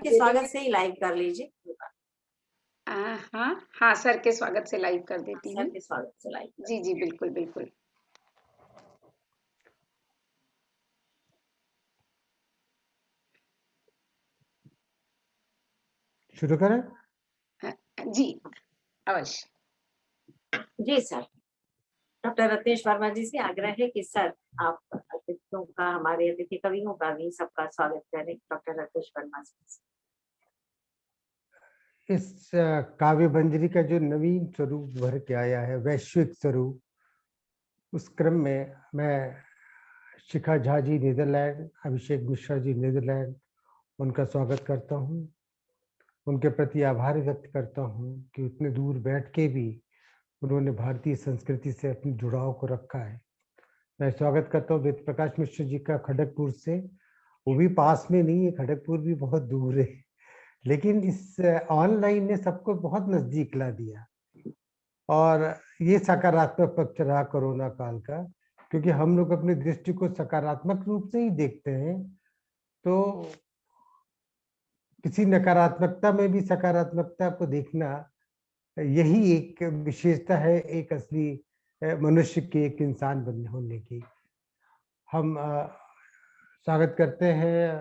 के स्वागत से ही लाइव कर लीजिए। हाँ, हाँ, सर के स्वागत से लाइव कर हाँ, देती सर हूँ। के स्वागत से लाइव कर जी, जी, बिल्कुल, बिल्कुल। शुरू करें? जी, अवश्य। जी सर। डॉक्टर रत्नेश वर्मा जी से आग्रह है कि सर आप अतिथियों का, हमारे अतिथि कवियों का भी सबका स्वागत करें। डॉक्टर रत्नेश वर्मा जी। इस काव्य मंजरी का जो नवीन स्वरूप भर के आया है, वैश्विक स्वरूप, उस क्रम में मैं शिखा झा जी नीदरलैंड, अभिषेक मिश्रा जी नीदरलैंड, उनका स्वागत करता हूँ। उनके प्रति आभार व्यक्त करता हूँ कि उतने दूर बैठ के भी उन्होंने भारतीय संस्कृति से अपने जुड़ाव को रखा है। मैं स्वागत करता हूँ वेद प्रकाश मिश्र जी का खड़गपुर से। वो भी पास में नहीं है, खड़गपुर भी बहुत दूर है, लेकिन इस ऑनलाइन ने सबको बहुत नजदीक ला दिया। और ये सकारात्मक पक्ष रहा कोरोना काल का, क्योंकि हम लोग अपनी दृष्टि को सकारात्मक रूप से ही देखते हैं, तो किसी नकारात्मकता में भी सकारात्मकता को देखना, यही एक विशेषता है एक असली मनुष्य की, एक इंसान बनने होने की। हम स्वागत करते हैं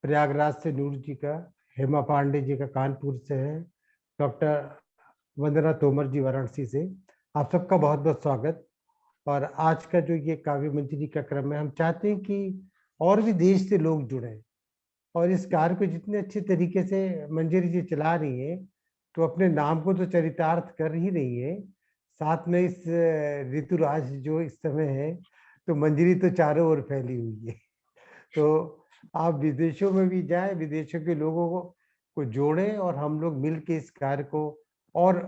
प्रयागराज से नूर जी का, हेमा पांडे जी का कानपुर से है, डॉक्टर वंदना तोमर जी वाराणसी से। आप सबका बहुत बहुत स्वागत। और आज का जो ये काव्य मंजरी का क्रम है, हम चाहते हैं कि और भी देश से लोग जुड़े, और इस कार्य को जितने अच्छे तरीके से मंजरी जी चला रही है, तो अपने नाम को तो चरितार्थ कर ही रही है, साथ में इस ऋतुराज जो इस समय है, तो मंजरी तो चारों ओर फैली हुई है। तो आप विदेशों में भी जाएं, विदेशों के लोगों को जोड़ें, और हम लोग मिल के इस कार्य को और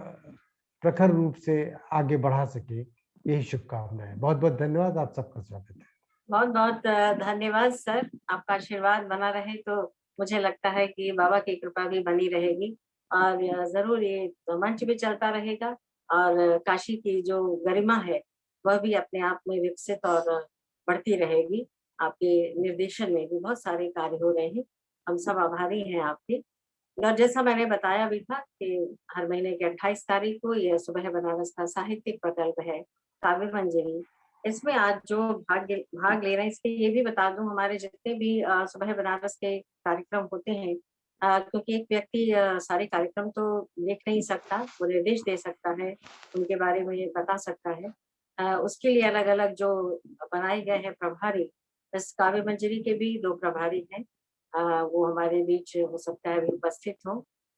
प्रखर रूप से आगे बढ़ा सके, यही शुभकामनाएं। बहुत बहुत धन्यवाद, आप सबका स्वागत है। बहुत बहुत धन्यवाद सर। आपका आशीर्वाद बना रहे तो मुझे लगता है कि बाबा की कृपा भी बनी रहेगी, और जरूर ये मंच भी चलता रहेगा, और काशी की जो गरिमा है वह भी अपने आप में विकसित और बढ़ती रहेगी। आपके निर्देशन में भी बहुत सारे कार्य हो रहे हैं, हम सब आभारी हैं आपके। और जैसा मैंने बताया भी था कि हर महीने की 28 तारीख को यह सुबह बनारस का साहित्यिक प्रकल्प है, काव्य मंजरी। इसमें आज जो भाग ले रहे हैं, इसलिए ये भी बता दूं, हमारे जितने भी सुबह बनारस के कार्यक्रम होते हैं, क्योंकि एक व्यक्ति सारे कार्यक्रम तो देख नहीं सकता, वो निर्देश दे सकता है, उनके बारे में ये बता सकता है। उसके लिए अलग अलग जो बनाए गए हैं प्रभारी, इस काव्य मंजरी के भी 2 प्रभारी हैं। वो हमारे बीच हो सकता है अभी उपस्थित हो।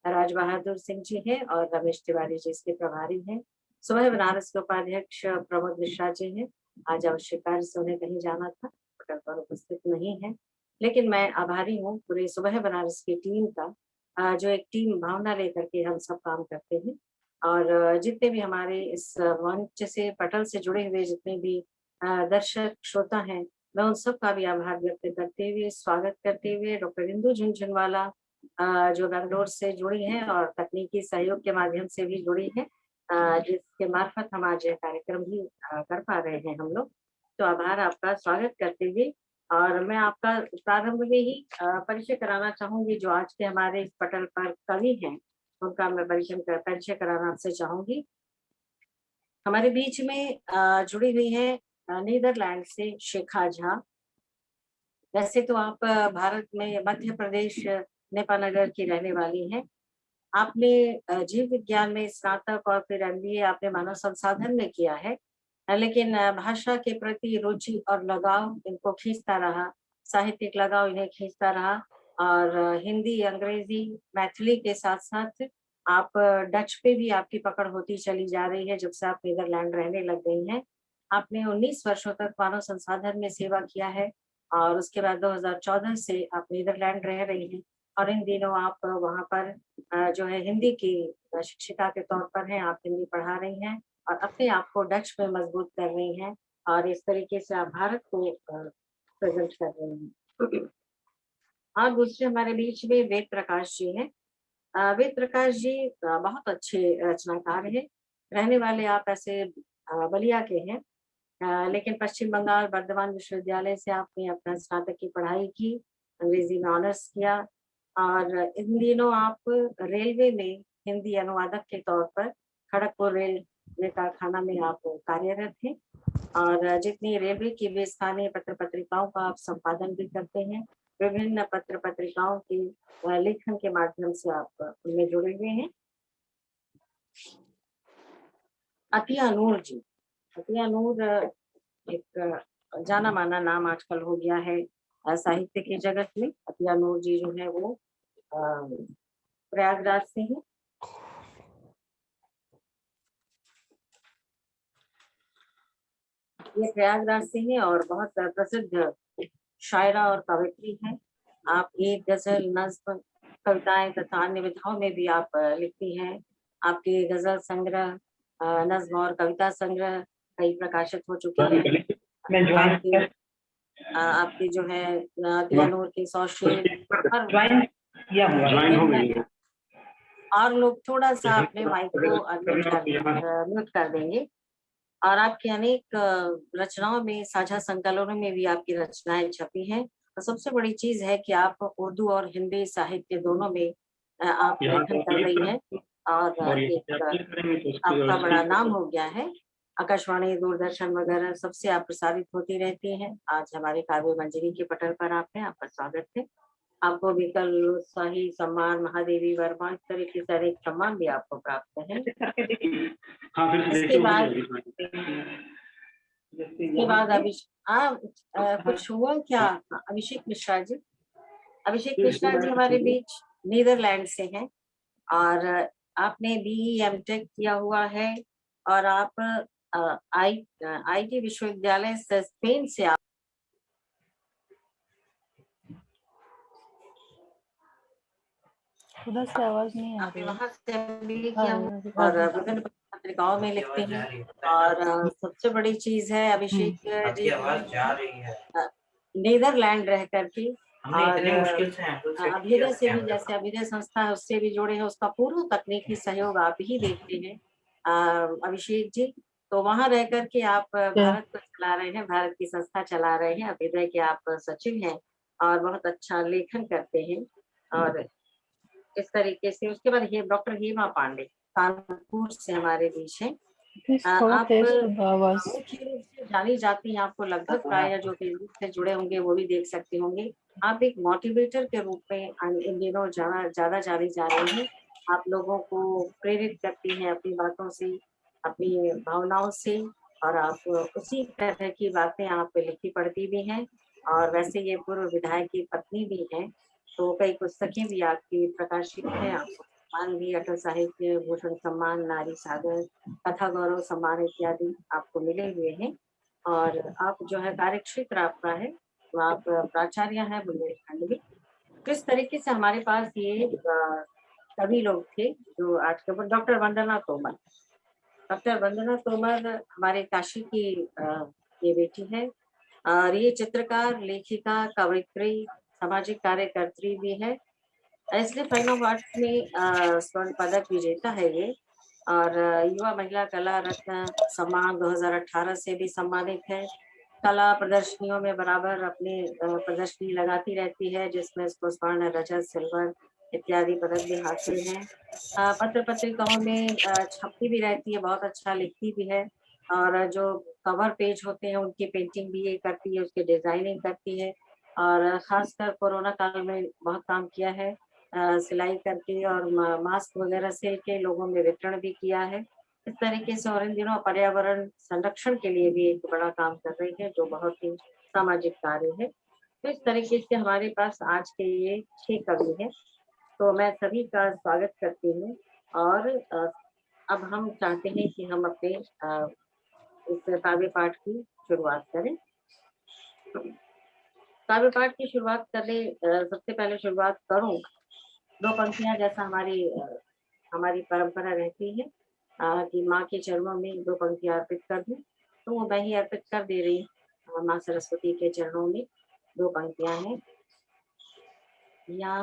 राज बहादुर सिंह जी हैं और रमेश तिवारी जी इसके प्रभारी हैं। सुबह बनारस के उपाध्यक्ष प्रमोद मिश्रा जी हैं। आज आवश्यक कार्य से उन्हें कहीं जाना था, पटल पर उपस्थित नहीं है। लेकिन मैं आभारी हूँ पूरे सुबह बनारस की टीम का, जो एक टीम भावना लेकर के हम सब काम करते हैं। और जितने भी हमारे इस मंच से, पटल से जुड़े हुए जितने भी दर्शक श्रोता हैं, मैं उन सबका भी आभार व्यक्त करते हुए, स्वागत करते हुए, डॉक्टर इंदु झुनझुनवाला जो बैंगलोर से जुड़ी हैं और तकनीकी सहयोग के माध्यम से भी जुड़ी हैं, जिसके मार्फत हम आज यह कार्यक्रम भी कर पा रहे हैं हम लोग। तो आभार आपका, स्वागत करते हुए, और मैं आपका प्रारंभ में ही परिचय कराना चाहूंगी, जो आज के हमारे इस पटल पर कवि हैं, उनका मैं परिचय कराना आपसे चाहूंगी। हमारे बीच में जुड़ी हुई है नीदरलैंड से शिखा झा। वैसे तो आप भारत में मध्य प्रदेश नेपानगर की रहने वाली हैं। आपने जीव विज्ञान में स्नातक और फिर एमबीए आपने मानव संसाधन में किया है। लेकिन भाषा के प्रति रुचि और लगाव इनको खींचता रहा, साहित्यिक लगाव इन्हें खींचता रहा, और हिंदी, अंग्रेजी, मैथिली के साथ-साथ आप डच पे भी आपकी पकड़ होती चली जा रही है जब से आप नीदरलैंड रहने लग गई हैं। आपने 19 वर्षों तक मानव संसाधन में सेवा किया है, और उसके बाद 2014 से आप नीदरलैंड रह रही हैं, और इन दिनों आप वहाँ पर जो है हिंदी की शिक्षिका के तौर पर हैं, आप हिंदी पढ़ा रही हैं और अपने आप को डच में मजबूत कर रही हैं, और इस तरीके से आप भारत को प्रेजेंट कर रही हैं। और दूसरे हमारे बीच में वेद प्रकाश जी हैं। वेद प्रकाश जी बहुत अच्छे रचनाकार हैं। रहने वाले आप ऐसे बलिया के हैं, लेकिन पश्चिम बंगाल बर्धमान विश्वविद्यालय से आपने अपना स्नातक की पढ़ाई की, अंग्रेजी में ऑनर्स किया, और इन दिनों आप रेलवे में हिंदी अनुवादक के तौर पर खड़गपुर रेलवे कारखाना में आप कार्यरत हैं और जितनी रेलवे की भी स्थानीय पत्र-पत्रिकाओं का आप संपादन भी करते हैं। विभिन्न पत्र-पत्रिकाओं के लेखन के माध्यम से आप उनमें जुड़े हुए हैं। अतिया नूर जी, अतिया नूर एक जाना-माना नाम आजकल हो गया है साहित्य के जगत में। अतिया नूर जी जो है वो अ, प्रयागराज से हैं। ये प्रयागराज से हैं और बहुत प्रसिद्ध शायरा और कवयित्री हैं। आप गीत, गज़ल, नज़्म, कविताएँ तथा अन्य विधाओं में भी आप लिखती हैं। आपके गज़ल संग्रह नज़्म और कविता संग्रह कई प्रकाशित हो चुके हैं। आपके जो है अतिया नूर के 100 शेर और लोग थोड़ा-सा अपने माइक को म्यूट कर देंगे। और आपकी अनेक रचनाओं में साझा संकलनों में भी आपकी रचनाएँ छपी हैं। और सबसे बड़ी चीज़ है कि आप उर्दू और हिंदी साहित्य दोनों में आप लेखन कर रही हैं और एक आपका बड़ा नाम हो गया है। आकाशवाणी, दूरदर्शन वगैरह सबसे आप प्रसारित होती रहती हैं। आज हमारे काव्य मंजरी के पटल पर आप हैं, आपका स्वागत है। आपको विकल शाही सम्मान, महादेवी वर्मा इस तरीके से अनेक सम्मान भी आपको प्राप्त हैं। इसके बाद कुछ हुआ क्या? अभिषेक मिश्रा जी। अभिषेक मिश्रा जी हमारे बीच नीदरलैंड से हैं और आपने बीई एमटेक किया हुआ है और आप आईटी विश्वविद्यालय से स्पेन से आप उधर से आवाज नहीं आ आपने रही है। वहाँ से एमबीए किया हुआ और विभिन्न पत्रिकाओं में लिखते हैं और सबसे बड़ी चीज़ है अभिषेक जी नीदरलैंड रह कर के और अभ्युदय से भी जैसे अभ्युदय संस्था है उससे भी जुड़े हैं, उसका पूर्ण तकनीकी सहयोग आप ही देते हैं अभिषेक जी। तो वहाँ रह कर के आप भारत को चला रहे हैं, भारत की संस्था चला रहे हैं, अभ्युदय के आप सचिव हैं और बहुत अच्छा लेखन करते हैं और इस तरीके से उसके बाद ये डॉक्टर हेमा पांडे कानपुर से हमारे बीच हैं। थोड़ा आप तेज आवाज। मुख्य रूप से जानी जाती हैं, आपको लगभग प्राय जो फेसबुक से जुड़े होंगे वो भी देख सकते होंगे। आप एक मोटिवेटर के रूप में इन दिनों ज़्यादा जानी जा रही हैं। आप लोगों को प्रेरित करती हैं अपनी बातों से, अपनी भावनाओं से और आप उसी तरह की बातें आप लिखी पढ़ती भी हैं और वैसे ये पूर्व विधायक की पत्नी भी हैं, तो कई पुस्तकें भी आपकी प्रकाशित हैं। आपको सम्मान भी अटल साहित्य भूषण सम्मान, नारी सागर, कथा गौरव सम्मान इत्यादि आपको मिले हुए हैं और आप जो है कार्यक्षेत्र आपका है, तो आप प्राचार्य हैं बुंदेलखंड में। किस तरीके से हमारे पास ये सभी लोग थे जो आज के डॉक्टर वंदना तोमर। डॉक्टर वंदना तोमर हमारे काशी की ये बेटी है और ये चित्रकार, लेखिका, कवयित्री, सामाजिक कार्यकर्त्री भी है। इसलिए फाइन ऑफ आर्ट्स में स्वर्ण पदक विजेता है ये और युवा महिला कला रत्न सम्मान 2018 से भी सम्मानित है। कला प्रदर्शनियों में बराबर अपनी प्रदर्शनी लगाती रहती है जिसमें इसको स्वर्ण, रजत, सिल्वर इत्यादि पदक भी हासिल हैं। पत्र-पत्रिकाओं में छपती भी रहती है, बहुत अच्छा लिखती भी है और जो कवर पेज होते हैं उनकी पेंटिंग भी ये करती है, उसकी डिज़ाइनिंग करती है और ख़ासकर कोरोना काल में बहुत काम किया है। सिलाई करके और मास्क वगैरह सिल के लोगों में वितरण भी किया है। इस तरीके से और इन दिनों पर्यावरण संरक्षण के लिए भी एक बड़ा काम कर रही है जो बहुत ही सामाजिक कार्य है। तो इस तरीके से हमारे पास आज के ये 6 कवि हैं। तो मैं सभी का स्वागत करती हूँ और अब हम चाहते हैं कि हम अपने इस काव्य पाठ की शुरुआत करें। काव्य पाठ की शुरुआत करने सबसे पहले शुरुआत करूँ 2 पंक्तियाँ जैसा हमारी परंपरा रहती है कि माँ के चरणों में 2 पंक्तियाँ अर्पित कर दूँ, तो वो मैं ही अर्पित कर दे रही हूँ माँ सरस्वती के चरणों में 2 पंक्तियाँ हैं। या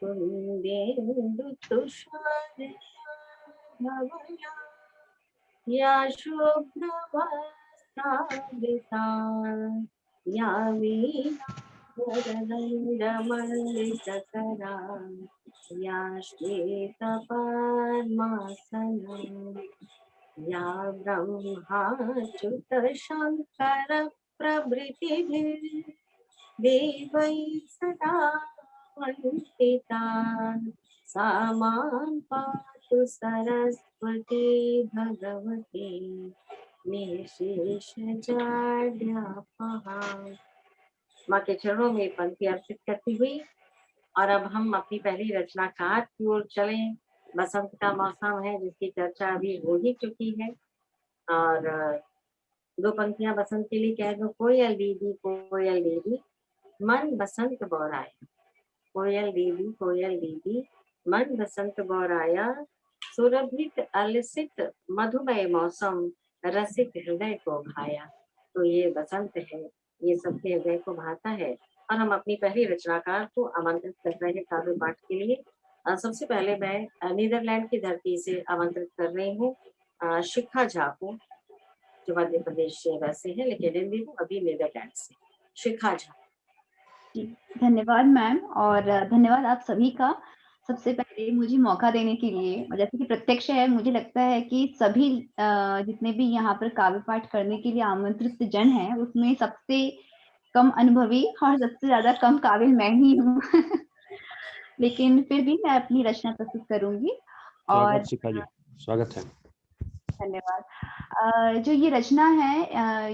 कुन्देन्दु तुषार धवला या शुभ्र वस्त्रावृता या वीणा वरदण्डमण्डितकरा या श्वेतपद्मासना या ब्रह्माच्युतशङ्कर प्रभृतिभिः देवैः सदा वन्दिता सा मां पातु सरस्वती भगवती निःशेषजाड्यापहा। माँ के चरणों में पंक्ति अर्पित करती हुई और अब हम अपनी पहली रचनाकार की ओर चलें। बसंत का मौसम है जिसकी चर्चा अभी हो ही चुकी है और दो पंक्तियां बसंत के लिए कह दो। कोयल दीदी मन बसंत बौराया, कोयल दीदी मन बसंत बौराया, सुरभित अलसित मधुमय मौसम रसिक हृदय को भाया। तो ये बसंत है, ये सबके हृदय को भाता है और हम अपनी पहली रचनाकार को आमंत्रित कर रहे हैं काव्य पाठ के लिए। सबसे पहले मैं नीदरलैंड की धरती से आमंत्रित कर रही हूँ शिखा झा को, जो मध्य प्रदेश से वैसे है लेकिन हिंदी को अभी नीदरलैंड से। शिखा झा। धन्यवाद मैम और धन्यवाद आप सभी का। सबसे पहले मुझे मौका देने के लिए, जैसे कि प्रत्यक्ष है, मुझे लगता है कि सभी जितने भी यहाँ पर काव्य पाठ करने के लिए आमंत्रित जन हैं उसमें सबसे कम अनुभवी और सबसे ज्यादा कम काबिल मैं ही हूँ लेकिन फिर भी मैं अपनी रचना प्रस्तुत करूंगी। और शिखा जी, स्वागत है। धन्यवाद। जो ये रचना है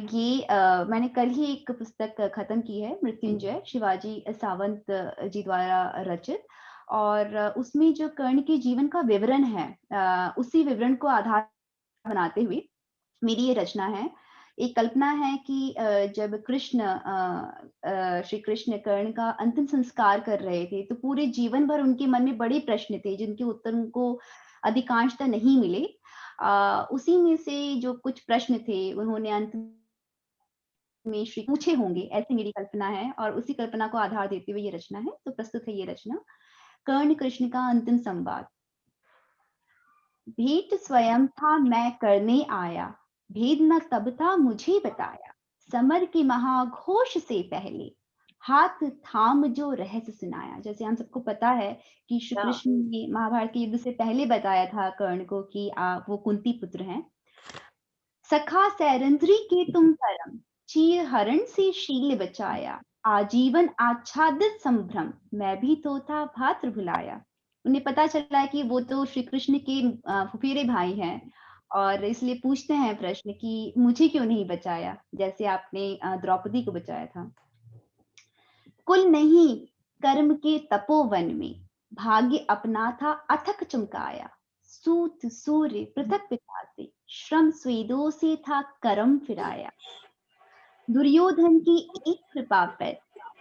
ये मैंने कल ही एक पुस्तक खत्म की है, मृत्युंजय, शिवाजी सावंत जी द्वारा रचित, और उसमें जो कर्ण के जीवन का विवरण है उसी विवरण को आधार बनाते हुए मेरी ये रचना है। एक कल्पना है कि जब श्री कृष्ण कर्ण का अंतिम संस्कार कर रहे थे तो पूरे जीवन भर उनके मन में बड़े प्रश्न थे जिनके उत्तर उनको अधिकांशतः नहीं मिले। उसी में से जो कुछ प्रश्न थे उन्होंने अंत में श्री पूछे होंगे, ऐसी मेरी कल्पना है और उसी कल्पना को आधार देते हुए ये रचना है। तो प्रस्तुत है ये रचना। कर्ण कृष्ण का अंतिम संवाद। भेंट स्वयं था मैं करने आया, भेद न तब था मुझे बताया, समर के महाघोष से पहले हाथ थाम जो रहस्य सुनाया। जैसे हम सबको पता है कि श्री कृष्ण ने महाभारत के युद्ध से पहले बताया था कर्ण को कि वो कुंती पुत्र हैं। सखा सैरंध्री के तुम परम, चीर हरण से शील बचाया, आजीवन आच्छादित संभ्रम, मैं भी तो था भात्र भुलाया। उन्हें पता चला कि वो तो श्री कृष्ण के फुफेरे भाई हैं और इसलिए पूछते हैं प्रश्न कि मुझे क्यों नहीं बचाया, जैसे आपने द्रौपदी को बचाया था। कुल नहीं कर्म के तपोवन में, भाग्य अपना था अथक चमकाया, सूत सूर्य पृथक पिता से, श्रम स्वेदों से था कर्म फिराया। दुर्योधन की एक कृपा पर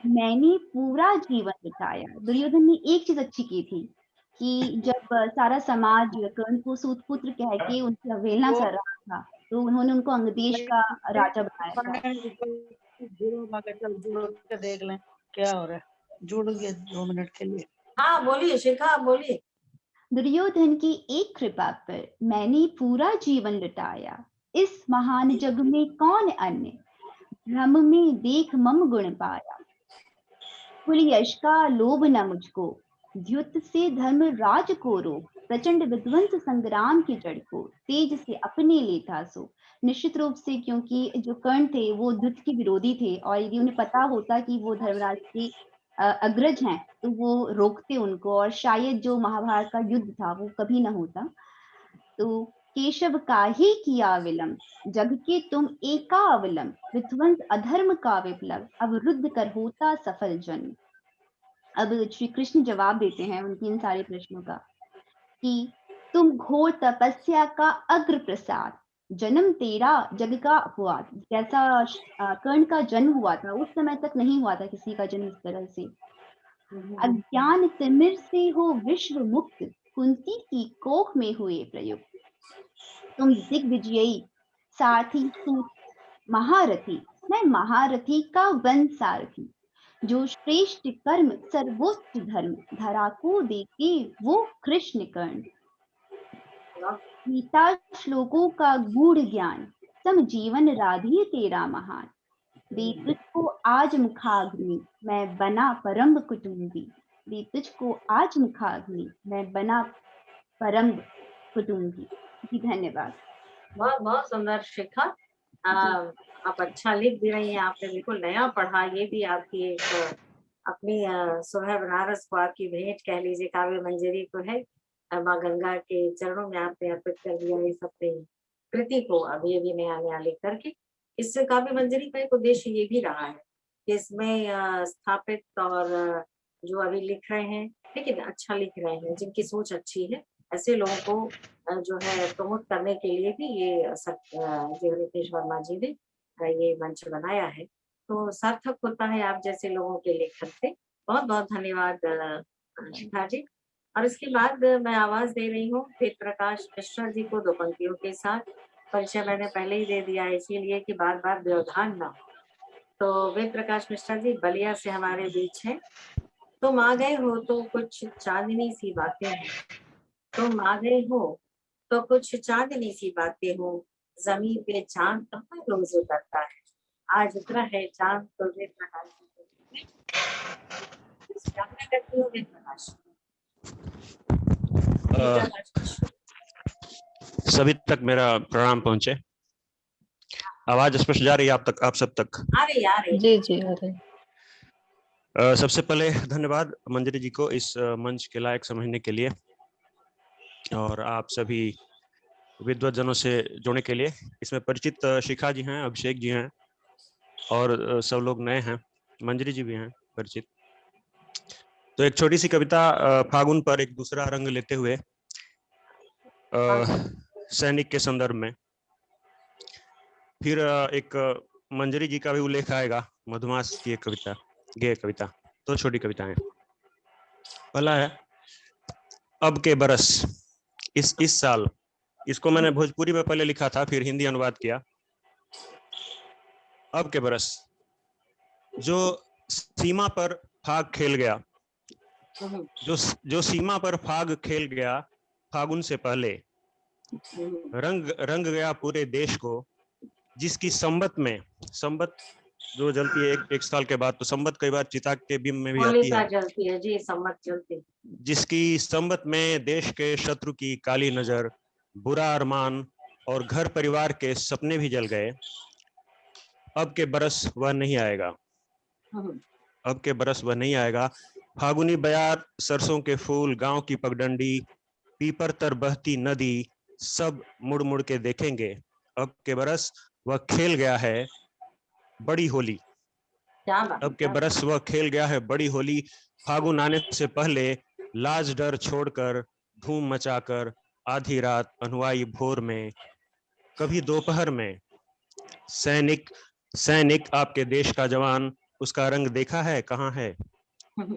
मैंने पूरा जीवन बिताया। दुर्योधन ने एक चीज अच्छी की थी कि जब सारा समाज कर्ण को सूत पुत्र कह के उनकी अवहेलना कर रहा था तो उन्होंने उनको अंगदेश का राजा बनाया था। देख लें क्या हो रहा है, जुड़ गए 2 मिनट के लिए। हाँ बोलिए शिखा, बोलिए। दुर्योधन की एक कृपा पर मैंने पूरा जीवन लुटाया, इस महान जग में कौन अन्य, भ्रम में देख मम गुण पाया। कुल यश का लोभ न मुझको, द्युत से धर्म राज को रोक, प्रचंड विध्वंस संग्राम की जड़ को तेज से अपने लेता सो। निश्चित रूप से क्योंकि जो कर्ण थे वो द्युत के विरोधी थे और यदि उन्हें पता होता कि वो धर्मराज के अग्रज हैं तो वो रोकते उनको और शायद जो महाभारत का युद्ध था वो कभी ना होता। तो केशव काहे किया विलंब, जग के तुम एका अवलंब, विध्वंस अधर्म का विप्लव, अब रुद्ध कर होता सफल जन्म। अब श्री कृष्ण जवाब देते हैं उनकी इन सारे प्रश्नों का कि तुम घोर तपस्या का अग्र प्रसाद, जन्म तेरा जग का अपवाद। जैसा कर्ण का जन्म हुआ था उस समय तक नहीं हुआ था किसी का जन्म इस तरह से। अज्ञान तिमिर से हो विश्व मुक्त, कुंती की कोख में हुए प्रयुक्त। तुम दिग्विजयी सारथी सूत महारथी, मैं महारथी का वन सारथी, जो श्रेष्ठ कर्म सर्वोच्च धर्म, धरा को देके वो कृष्ण कर्ण। गीता श्लोकों का गूढ़ ज्ञान, सम जीवन राधे तेरा महान, दी तुझको आज मुखाग्नि, मैं बना परम कुटुंबी। दी तुझको आज मुखाग्नि, मैं बना परम कुटुंबी। जी धन्यवाद। बहुत बहुत सुंदर शिखा। जी आप अच्छा लिख भी रही हैं, आपने बिल्कुल नया पढ़ा। ये भी आपकी एक अपनी सुबह बनारस को आपकी भेंट कह लीजिए, काव्य मंजरी को है। माँ गंगा के चरणों में आपने अर्पित कर दिया इस अपनी कृति को, अभी अभी नया नया लिख करके। इस काव्य मंजरी का एक उद्देश्य ये भी रहा है कि इसमें स्थापित और जो अभी लिख रहे हैं, लेकिन अच्छा लिख रहे हैं, जिनकी सोच अच्छी है, ऐसे लोगों को जो है प्रमोट करने के लिए भी ये जो रितेश वर्मा जी ने ये मंच बनाया है। तो सार्थक होता है आप जैसे लोगों के लेखन से। बहुत-बहुत धन्यवाद शिखा जी। और इसके बाद मैं आवाज़ दे रही हूँ वेद प्रकाश मिश्रा जी को 2 पंक्तियों के साथ। परिचय मैंने पहले ही दे दिया है इसीलिए कि बार-बार व्यवधान ना हो। तो वेद प्रकाश मिश्रा जी बलिया से हमारे बीच हैं। तुम आ गए हो तो कुछ चाँदनी सी बातें हैं। तुम आ गए हो तो कुछ चाँदनी सी बातें हो, ज़मीं पे चाँद कहाँ रोज़ उतरता है। आज उतरा है चाँद तो वेद प्रकाश जी को कामना करती हूँ वेद प्रकाश। वेद अ, प्रकाश मिश्रा। सभी तक मेरा प्रणाम पहुंचे। आवाज स्पष्ट जा रही है आप तक, आप सब तक? आ रही। जी जी अरे सबसे पहले धन्यवाद मंजरी जी को इस मंच के लायक समझने के लिए और आप सभी विद्वतजनों से जुड़ने के लिए। इसमें परिचित शिखा जी हैं, अभिषेक जी हैं और सब लोग नए हैं, मंजरी जी भी हैं परिचित। तो एक छोटी सी कविता फागुन पर एक दूसरा रंग लेते हुए सैनिक के संदर्भ में। फिर एक मंजरी जी का भी उल्लेख आएगा, मधुमास की एक कविता, गेय कविता। तो छोटी कविताएं। पहला है अब के बरस। इस साल, इसको मैंने भोजपुरी में पहले लिखा था, फिर हिंदी अनुवाद किया। अब के बरस, जो सीमा पर फाग खेल गया, जो सीमा पर फाग खेल गया, फागुन से पहले रंग रंग गया पूरे देश को, जिसकी संबत में, संबत जो जलती है एक साल के बाद, तो संबत कई बार चिता के बिंब में भी आती है, जलती है जी, सम्मत जलती। जिसकी संबत में देश के शत्रु की काली नजर, बुरा अरमान और घर परिवार के सपने भी जल गए। अब के बरस वह नहीं आएगा, अब के बरस वह नहीं आएगा। फागुनी बयार, सरसों के फूल, गांव की पगडंडी, पीपर तर बहती नदी, सब मुड़ मुड़ के देखेंगे। अब के बरस वह खेल गया है बड़ी होली। अब के बरस वह खेल गया है बड़ी होली। फागुन आने से पहले लाज डर छोड़कर, धूम मचाकर, आधी रात अनुआई भोर में, कभी दोपहर में, सैनिक सैनिक आपके देश का जवान, उसका रंग देखा है कहाँ है,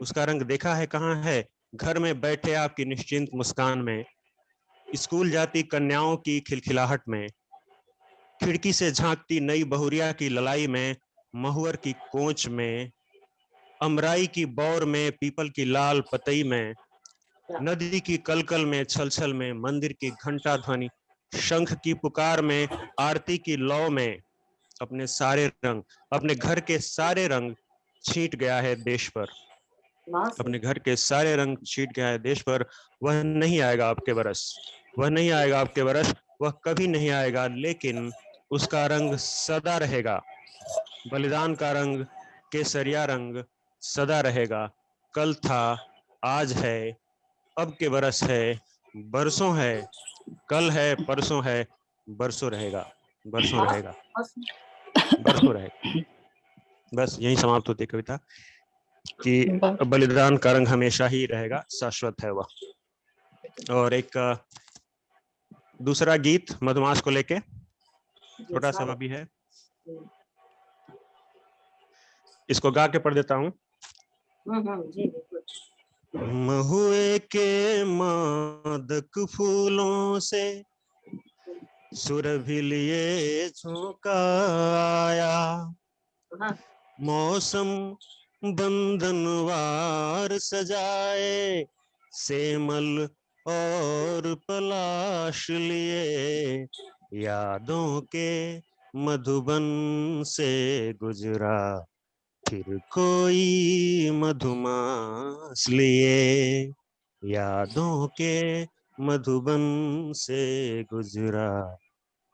उसका रंग देखा है कहाँ है। घर में बैठे आपकी निश्चिंत मुस्कान में, स्कूल जाती कन्याओं की खिलखिलाहट में, खिड़की से झांकती नई बहुरिया की ललाई में, महुअर की कोंच में, अमराई की बौर में, पीपल की लाल पतई में, नदी की कलकल में, छलछल में, मंदिर की घंटा ध्वनि, शंख की पुकार में, आरती की लौ में, अपने सारे रंग, अपने घर के सारे रंग छींट गया है देश पर, अपने घर के सारे रंग छींट गया है देश पर। वह नहीं आएगा आपके बरस, वह नहीं आएगा आपके बरस, वह कभी नहीं आएगा, लेकिन उसका रंग सदा रहेगा। बलिदान का रंग, केसरिया रंग सदा रहेगा। कल था, आज है, अब के बरस है, बरसों है, कल है, परसों है, बरसों रहेगा, बरसों रहेगा, बरसों रहेगा। बस यही समाप्त होती कविता कि बलिदान का रंग हमेशा ही रहेगा, शाश्वत है वह। और एक दूसरा गीत मधुमास को लेके, छोटा सा भी है, इसको गा के पढ़ देता हूँ। महुए के मादक फूलों से सुरभिलिए झोंका आया, मौसम बंधनवार सजाए, सेमल और पलाश लिए, यादों के मधुबन से गुजरा, फिर कोई मधुमास लिए। यादों के मधुबन से गुजरा,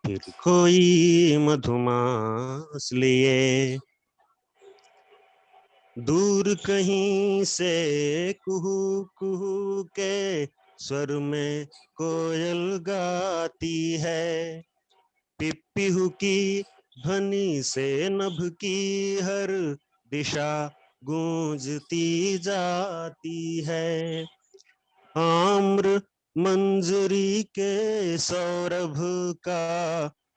फिर कोई मधुमास लिए। दूर कहीं से कुहू कुहू के स्वर में कोयल गाती है। पिप्पीहू की ध्वनि से नभ की हर दिशा गूंजती जाती है। आम्र मंजरी के सौरभ का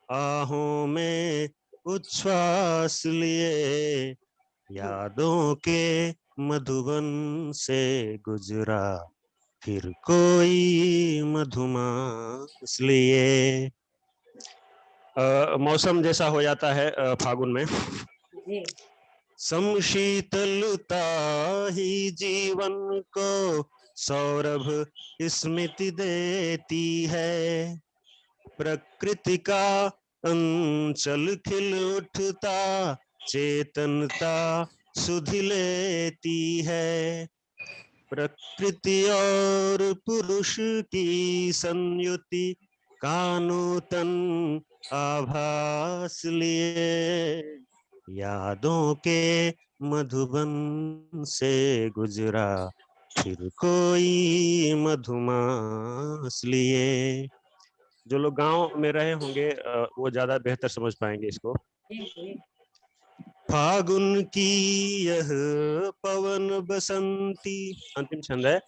आहों में उच्छ्वास लिए। यादों के मधुबन से गुजरा, फिर कोई मधुमास लिए। मौसम जैसा हो जाता है फागुन में। जी समशीतलता ही जीवन को सौरभ स्मृति देती है। प्रकृति का अंचल खिल उठता, चेतनता सुधि लेती है। प्रकृति और पुरुष की संयुति का नूतन आभास लिए। यादों के मधुबन से गुजरा, फिर कोई मधुमास लिए। जो लोग गांव में रहे होंगे वो ज्यादा बेहतर समझ पाएंगे इसको। जी जी फागुन की यह पवन बसंती, अंतिम छंद है।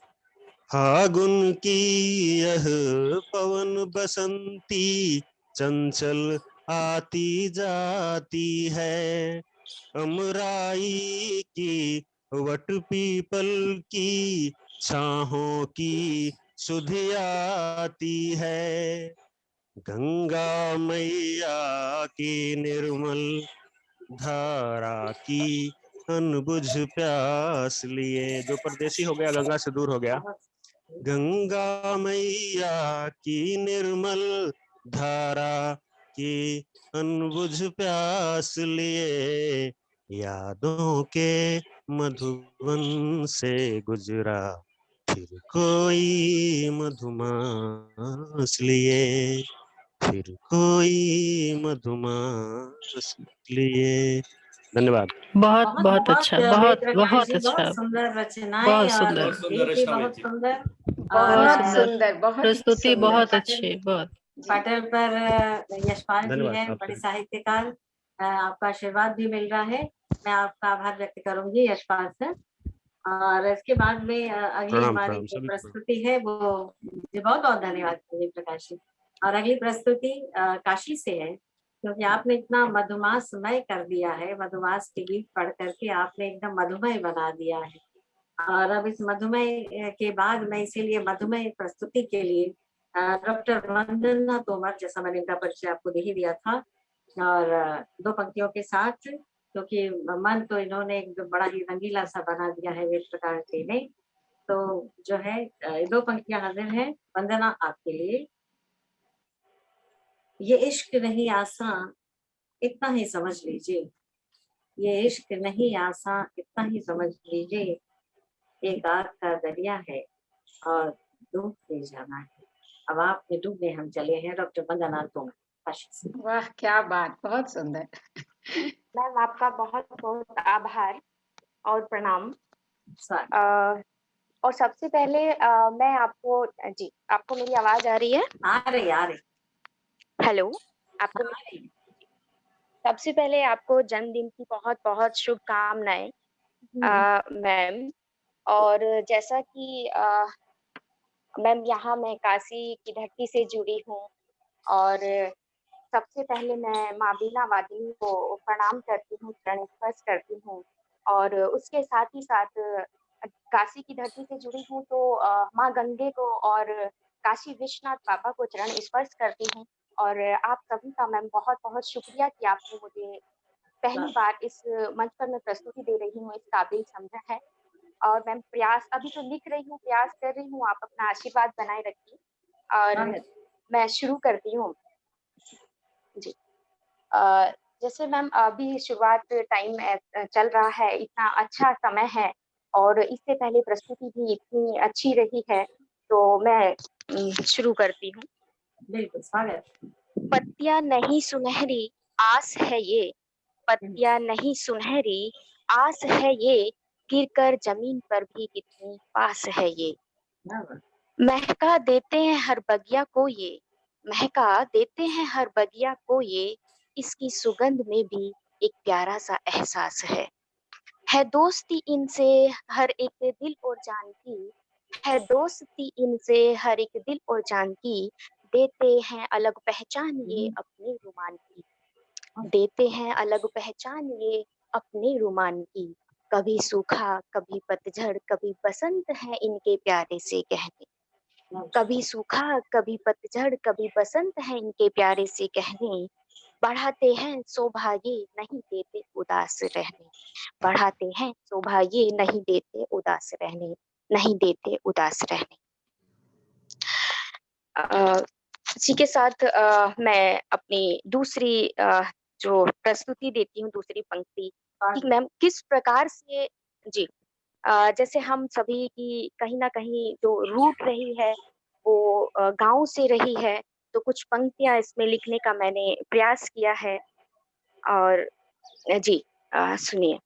फागुन की यह पवन बसंती, चंचल आती जाती है। अमराई की वट पीपल की छाहों की सुधि आती है। गंगा मैया की निर्मल धारा की अनबुझ प्यास लिए। जो परदेसी हो गया गंगा से दूर हो गया। गंगा मैया की निर्मल धारा की अनबुझ प्यास लिए। यादों के मधुबन से गुजरा, फिर कोई मधुमास लिए। फिर कोई मधुमास लिए। धन्यवाद। बहुत बहुत बहुत बहुत अच्छा, बहुत प्रकाश बहुत जी, अच्छा, बहुत सुंदर रचनाएं बहुत और सुंदर, बहुत सुंदर गीत भी रचना बहुत थी। सुंदर। बहुत और बहुत सुंदर सुंदर, बहुत ही प्रस्तुति, सुंदर। बहुत अच्छी, बहुत। जी पटल पर यशपाल जी धन्यवाद हैं, आपसे बड़े भी। साहित्यकार। आपका आशीर्वाद भी मिल रहा है। मैं आपका आभार व्यक्त करूंगी यशपाल सर। और इसके बाद में अगली प्रणाम हमारी प्रणाम जो सभी को। प्रस्तुति है वो जी बहुत बहुत धन्यवाद प्रकाश जी। और अगली प्रस्तुति काशी से है, क्योंकि आपने इतना मधुमासमय कर दिया है। मधुमास के गीत पढ़ करके आपने एकदम मधुमय बना दिया है। और अब इस मधुमय के बाद मैं इसीलिए मधुमय प्रस्तुति के लिए डॉक्टर वंदना तोमर, जैसा मैंने इनका परिचय आपको दे ही दिया था, और दो पंक्तियों के साथ, क्योंकि मन तो इन्होंने एक बड़ा ही रंगीला सा बना दिया है वेद प्रकार के ने। तो जो है दो पंक्तियां हाजिर हैं वंदना आपके लिए। ये इश्क नहीं आसान, इतना ही समझ लीजिए। ये इश्क नहीं आसान, इतना ही समझ लीजिए। एक आग का दरिया है और डूबते जाना है। अब आपके डूबने हम चले हैं डॉक्टर वंदना तोमर काशी से। वाह, क्या बात, बहुत सुंदर। मैम आपका बहुत बहुत आभार और प्रणाम। स्वागत। और सबसे पहले मैं आपको जी, आपको मेरी आवाज आ रही है? आ रही हेलो, आपको आ रही। सबसे पहले आपको जन्मदिन की बहुत बहुत शुभकामनाएं मैम। और जैसा कि मैम यहाँ मैं काशी की धरती से जुड़ी हूँ, और सबसे पहले मैं माँ बीना वादिनी को प्रणाम करती हूँ, चरण स्पर्श करती हूँ। और उसके साथ ही साथ काशी की धरती से जुड़ी हूँ तो माँ गंगे को और काशी विश्वनाथ बाबा को चरण स्पर्श करती हूँ। और आप सभी का मैम बहुत बहुत शुक्रिया कि आपने मुझे पहली बार इस मंच पर मैं प्रस्तुति दे रही हूँ, इस काबिल समझा है। और मैम प्रयास अभी तो लिख रही हूँ, प्रयास कर रही हूँ, आप अपना आशीर्वाद बनाए रखिए। और मैं शुरू करती हूँ जी। जैसे मैम अभी शुरुआत टाइम चल रहा है, इतना अच्छा समय है और इससे पहले प्रस्तुति भी इतनी अच्छी रही है, तो मैं शुरू करती हूँ। बिल्कुल स्वागत। पत्तियां नहीं सुनहरी आस है ये, पत्तियां नहीं सुनहरी आस है ये, गिरकर जमीन पर भी कितनी पास है ये। महका देते हैं हर बगिया को ये, महका देते हैं हर बगिया को ये, इसकी सुगंध में भी एक प्यारा सा एहसास है दोस्ती इनसे हर एक दिल और जान की, है दोस्ती इनसे हर एक दिल और जान की, देते हैं अलग पहचान ये अपने रुमान की, देते हैं अलग पहचान ये अपने रुमान की। कभी सूखा कभी पतझड़ कभी बसंत है इनके प्यारे से कहने, कभी सूखा कभी पतझड़ कभी बसंत है इनके प्यारे से कहने, बढ़ाते हैं शोभा ये नहीं देते उदास रहने, बढ़ाते हैं शोभा ये नहीं देते उदास रहने, नहीं देते उदास रहने। इसी के साथ मैं अपनी दूसरी जो प्रस्तुति देती हूँ, दूसरी पंक्ति कि मैम किस प्रकार से जी जैसे हम सभी की कहीं ना कहीं जो रूट रही है वो गांव से रही है, तो कुछ पंक्तियां इसमें लिखने का मैंने प्रयास किया है। और जी सुनिए।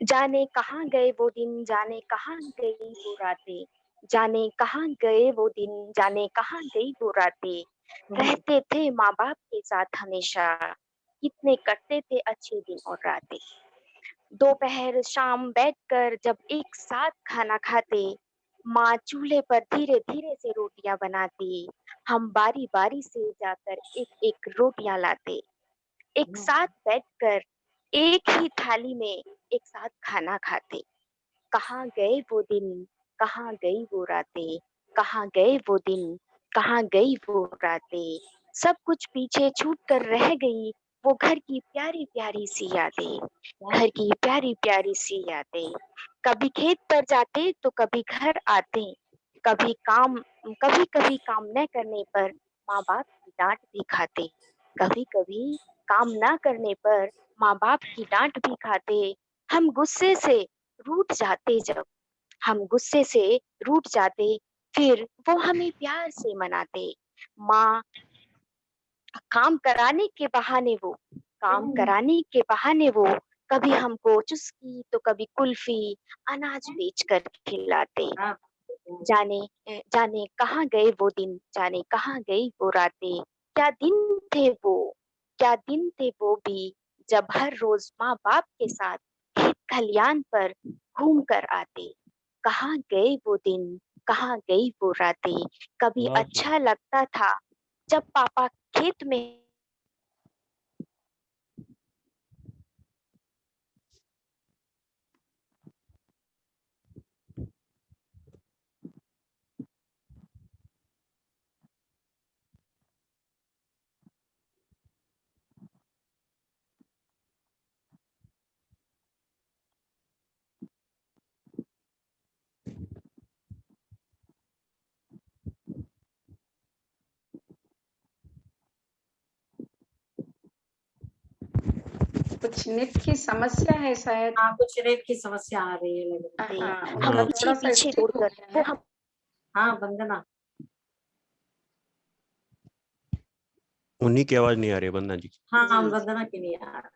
जाने कहाँ गए वो दिन, जाने कहाँ गई वो रातें, जाने कहाँ गए वो दिन, जाने कहाँ गई वो रातें, रहते थे माँ बाप के साथ हमेशा, कितने कटते थे अच्छे दिन और रातें। दोपहर शाम बैठकर जब एक साथ खाना खाते, माँ चूल्हे पर धीरे धीरे से रोटियां बनाती, हम बारी बारी से जाकर एक एक रोटियां लाते, एक साथ बैठकर एक ही थाली में एक साथ खाना खाते। कहाँ गए वो दिन, कहाँ गई वो रातें, कहाँ गए वो दिन, कहाँ गई वो रातें, सब कुछ पीछे छूट कर रह गई वो घर की प्यारी प्यारी सी यादें, घर की प्यारी प्यारी सी यादें। कभी खेत पर जाते तो कभी घर आते, कभी कभी काम न करने पर माँ बाप की डांट भी खाते, कभी कभी काम ना करने पर माँ बाप की डांट भी खाते। हम गुस्से से रूठ जाते, जब हम गुस्से से रूठ जाते, फिर वो हमें प्यार से मनाते। माँ काम कराने के बहाने वो काम कराने के बहाने वो कभी हमको चुस्की तो कभी कुल्फी अनाज बेच कर खिलाते। जाने जाने कहाँ गए वो दिन, जाने कहाँ गई वो रातें, क्या दिन थे वो, क्या दिन थे वो भी, जब हर रोज माँ बाप के साथ खेत खलियान पर घूम कर आते। कहाँ गए वो दिन, कहाँ गई वो रातें, कभी अच्छा लगता था जब पापा खेत में कुछ नेट की समस्या है शायद। हाँ, कुछ नेट की समस्या आ रही है लग रहा है। हाँ, हम मतलब पीछे थोड़ा सा पीछे स्टिक हो दौड़कर गया वो है। हम हाँ वंदना, उन्हीं की आवाज नहीं आ रही है वंदना जी। हाँ वंदना की नहीं यार,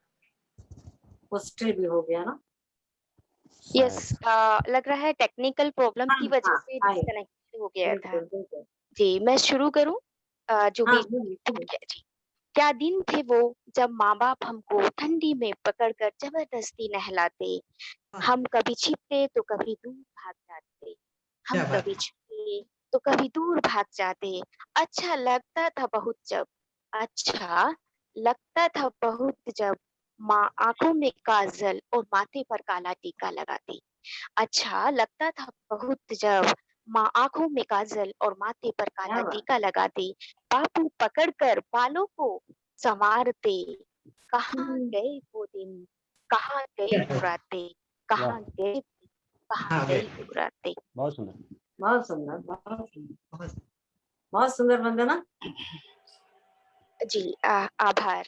वो स्टिल भी हो गया ना। यस लग रहा है टेक्निकल प्रॉब्लम हाँ की वजह हाँ से आए, डिस्कनेक्ट हो गया था। बिल्कुल बिल्कुल। जी मैं शुरू करूं जो हाँ भी बोलिए, बोलिए। जी। क्या दिन थे वो जब माँ बाप हमको ठंडी में पकड़कर जबरदस्ती नहलाते, हम कभी छिपते तो कभी दूर भाग जाते, हम कभी छिपते तो कभी दूर भाग जाते। अच्छा लगता था बहुत जब, अच्छा लगता था बहुत जब माँ आंखों में काजल और माथे पर काला टीका लगाती। अच्छा लगता था बहुत जब माँ आंखों में काजल और माथे पर काला क्या बात, टीका लगाती, बापू पकड़कर बालों को संवारते। कहाँ गए वो दिन, कहाँ गई वो रातें, कहाँ गए, कहाँ गई वो रातें। बहुत सुंदर। बहुत सुंदर, बहुत सुंदर, बहुत सुंदर वंदना। जी आभार।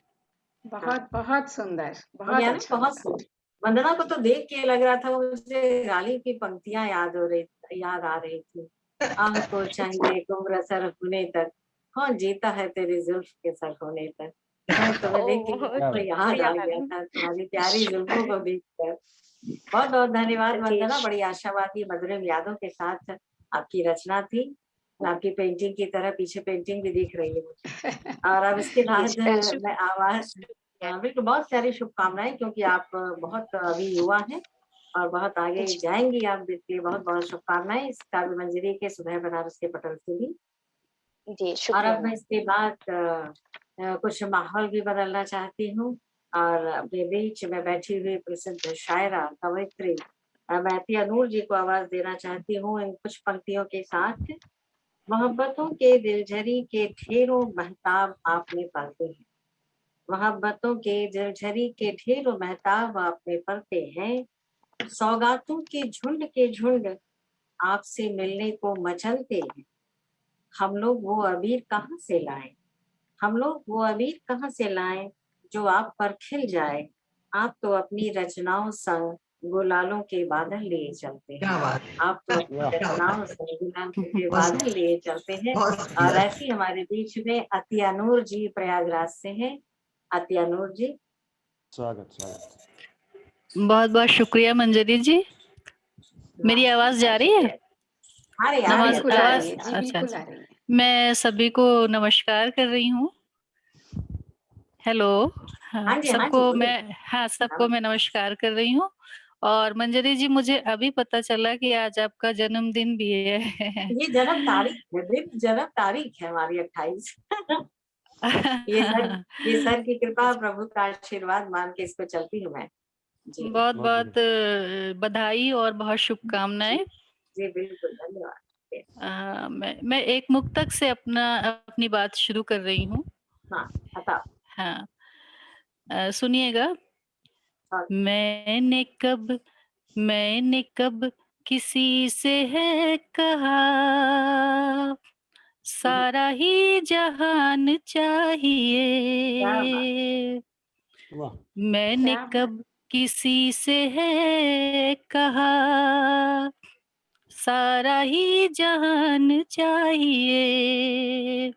बहुत बहुत सुंदर, और बहुत यानी अच्छा बहुत लगा। सुंदर। वंदना को तो देख के लग रहा था मुझे गालिब की पंक्तियां याद आ रही थी। आह को चाहिए तुम सर होने तक, कौन जीता है तेरी जुल्फ के सर होने तक। मैं तुम्हें देख के ओह! क्या तो बात याद शुक्रिया आ गया मैम। था तुम्हारी प्यारी जुल्फों को देखकर। बहुत बहुत धन्यवाद जी, वंदना, बड़ी आशावादी मधुर यादों के साथ आपकी रचना थी। आपकी पेंटिंग की तरह पीछे पेंटिंग भी दिख रही है मुझे। और अब इसके जी, बाद मैं आवाज बिल्कुल बहुत सारी शुभकामनाएं, क्योंकि आप बहुत अभी युवा हैं और बहुत आगे जी, जाएंगी आप, इसलिए बहुत बहुत शुभकामनाएं इस काव्य मंजरी के सुबह बनारस के पटल से भी। जी, और शुक्रिया अब मैं मैम। इसके बाद कुछ माहौल भी बदलना चाहती हूँ और अपने बीच में बैठी हुई प्रसिद्ध शायरा कवयित्री मैती नूर जी को आवाज देना चाहती हूँ इन कुछ पंक्तियों के साथ। मोहब्बतों के दिलझरी के ढेरों महताब आपने पालते हैं, मोहब्बतों के दिलझरी के ढेरों महताब आपने पलते हैं, सौगातों के झुंड आपसे मिलने को मचलते हैं। हम लोग वो अबीर कहाँ से लाएं, हम लोग वो अबीर कहाँ से लाएं जो आप पर खिल जाए। आप तो अपनी रचनाओं संग गुलालों के बादल लिए चलते हैं, क्या बात आप तो है! अपनी क्या बात रचनाओं है! संग गुलालों के बहुत बादल लिए चलते हैं। बहुत और सुंदर। ऐसी हमारे बीच में अतिया नूर जी प्रयागराज से हैं। अतिया नूर जी, स्वागत स्वागत। बहुत बहुत शुक्रिया मंजरी जी। मेरी आवाज जा रही है? आ रही आ रही है, बिल्कुल आ रही आवाज है जी, अच्छा बिल्कुल अच्छा। आ रही है। मैं सभी को नमस्कार कर रही हूँ। हेलो। हाँ हाँ जी सबको बोलिए। मैं नमस्कार कर रही हूँ। और मंजरी जी, मुझे अभी पता चला कि आज आपका जन्मदिन भी है। ये जन्म तारीख है, जन्म तारीख है हमारी 28। ये सर की कृपा प्रभु का आशीर्वाद मान के इस पे चलती हूँ मैं। जी बहुत बहुत बधाई और बहुत जी शुभकामनाएं। जी बिल्कुल, धन्यवाद। मैं एक मुक्तक से अपनी बात शुरू कर रही हूँ। हाँ बताओ। हाँ, सुनिएगा। हाँ, मैंने कब किसी से है कहा, सारा ही जहान क्या बात। चाहिए। वाह। मैंने क्या बात! कब किसी से है कहा, सारा ही जहान चाहिए।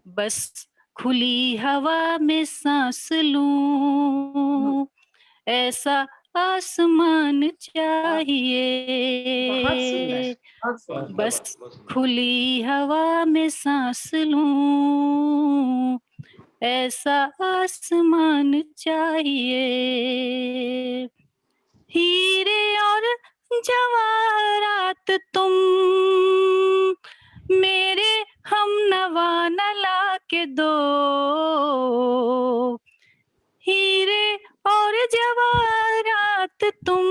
बस खुली हवा में सांस लूं, ऐसा आसमान चाहिए। बहुत सुंदर। बहुत सुंदर। बस खुली हवा में सांस लूं, ऐसा आसमान चाहिए। हीरे और जवाहरात तुम मेरे हमनवा न ला के दो, हीरे और जवाहरात तुम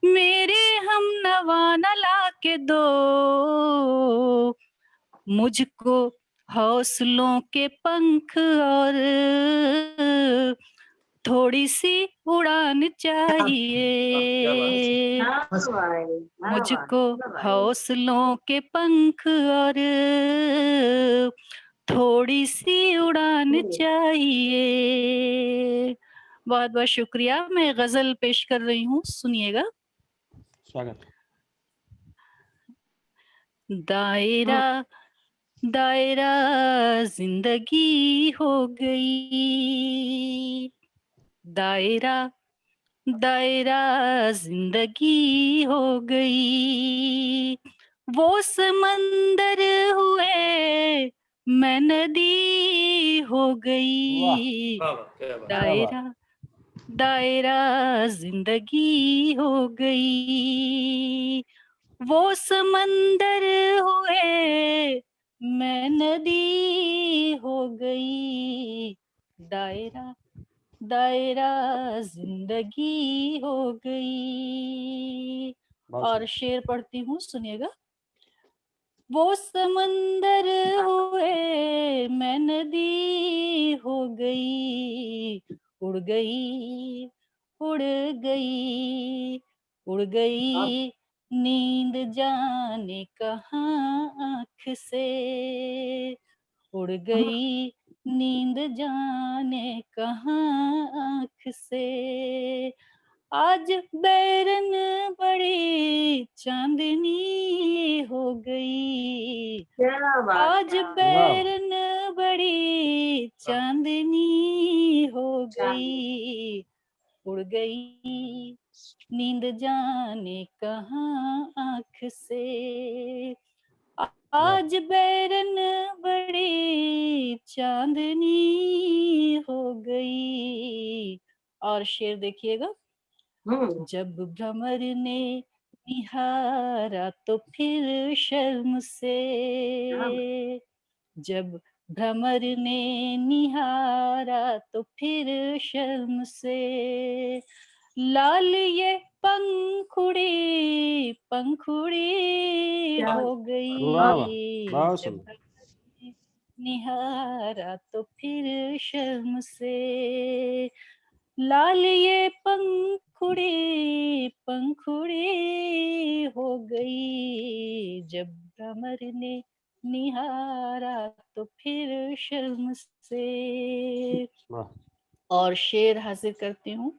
मेरे हमनवा न ला के दो। मुझको हौसलों के पंख और थोड़ी सी उड़ान चाहिए। हाँ भाई, हाँ भाई, मुझको हाँ भाई। हौसलों के पंख और थोड़ी सी उड़ान चाहिए। बहुत बहुत शुक्रिया। मैं गजल पेश कर रही हूँ, सुनिएगा। स्वागत। दायरा दायरा जिंदगी हो गई, दायरा दायरा जिंदगी हो गई। वो समंदर हुए मैं नदी हो गई। दायरा दायरा जिंदगी हो गई। वो समंदर हुए मैं नदी हो गई। दायरा दायरा जिंदगी हो गई। और शेर पढ़ती हूँ, सुनिएगा। वो समंदर हुए मैं नदी हो गई, उड़ गई उड़ गई उड़ गई नींद जाने कहाँ आँख से। उड़ गई नींद जाने कहाँ आँख से, आज बैरन बड़ी चांदनी हो गई, क्या बात आज है। बैरन बड़ी चांदनी हो चांदनी। गई, उड़ गई नींद जाने कहाँ आँख से, आज बैरन बड़ी चांदनी हो गई। और शेर देखिएगा, जब भ्रमर ने निहारा तो फिर शर्म से, जब भ्रमर ने निहारा तो फिर शर्म से, लाल ये पंखुड़ी पंखुड़ी क्या हो गई, जब भ्रमर ने निहारा तो फिर शर्म से, लाल ये पंखुड़ी पंखुड़ी हो गई, जब भ्रमर ने निहारा तो फिर शर्म से। और शेर हाजिर करती हूँ,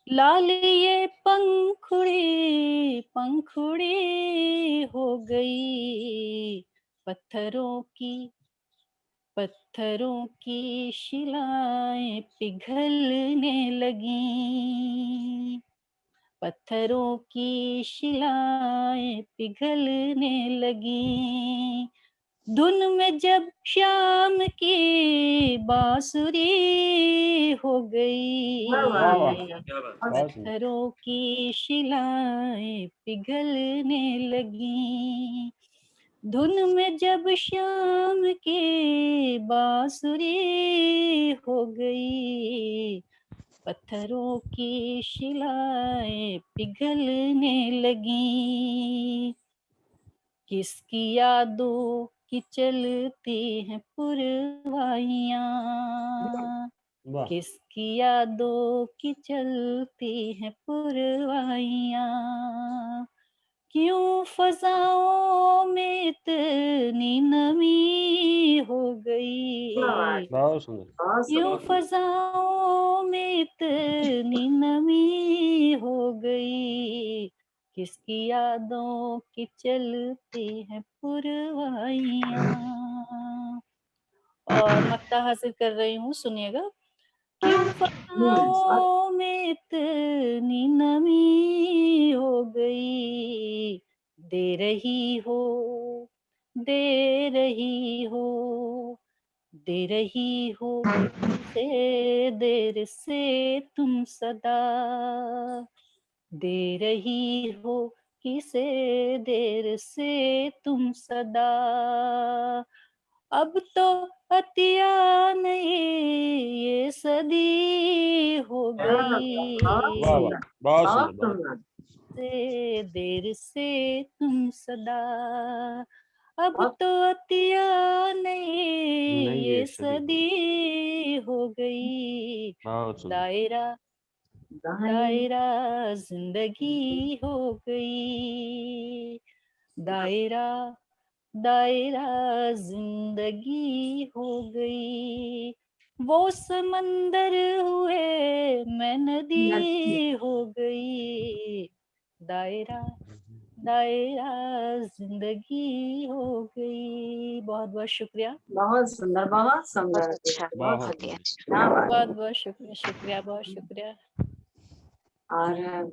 लाल ये पंखुड़ी पंखुड़ी हो गई, पत्थरों की शिलाएं पिघलने लगी, पत्थरों की शिलाएं पिघलने लगी, धुन में जब शाम की बांसुरी हो गई, पत्थरों की शिलाएं पिघलने लगी, धुन में जब शाम की बांसुरी हो गई, पत्थरों की शिलाएं पिघलने लगी, किसकी यादों की चलती हैं पुरवाइयां, किसकी यादों की चलती हैं पुरवाइयां, क्यों फजाओं में इतनी नमी हो गई, क्यों फजाओं में इतनी नमी हो गई, किसकी यादों की चलती है पुरवाइयां। और मक्ता हासिल कर रही हूँ, सुनिएगा, क्यों फजाओं में इतनी नमी हो गई, दे रही हो दे रही हो दे रही हो से देर से तुम सदा, दे रही हो किसे देर से तुम सदा, अब तो अतिया नहीं ये सदी हो गई, से देर से तुम सदा, अब तो अतिया नहीं ये सदी हो गई, दायरा दायरा जिंदगी हो गई, दायरा दायरा जिंदगी हो गई, वो समंदर हुए मैं नदी हो गई, दायरा दायरा जिंदगी हो गई। बहुत बहुत शुक्रिया। बहुत सुंदर, बहुत सुंदर। अच्छा, बहुत बहुत ही सुंदर। अच्छा। क्या बात है। बहुत बहुत शुक्रिया, शुक्रिया, बहुत शुक्रिया। और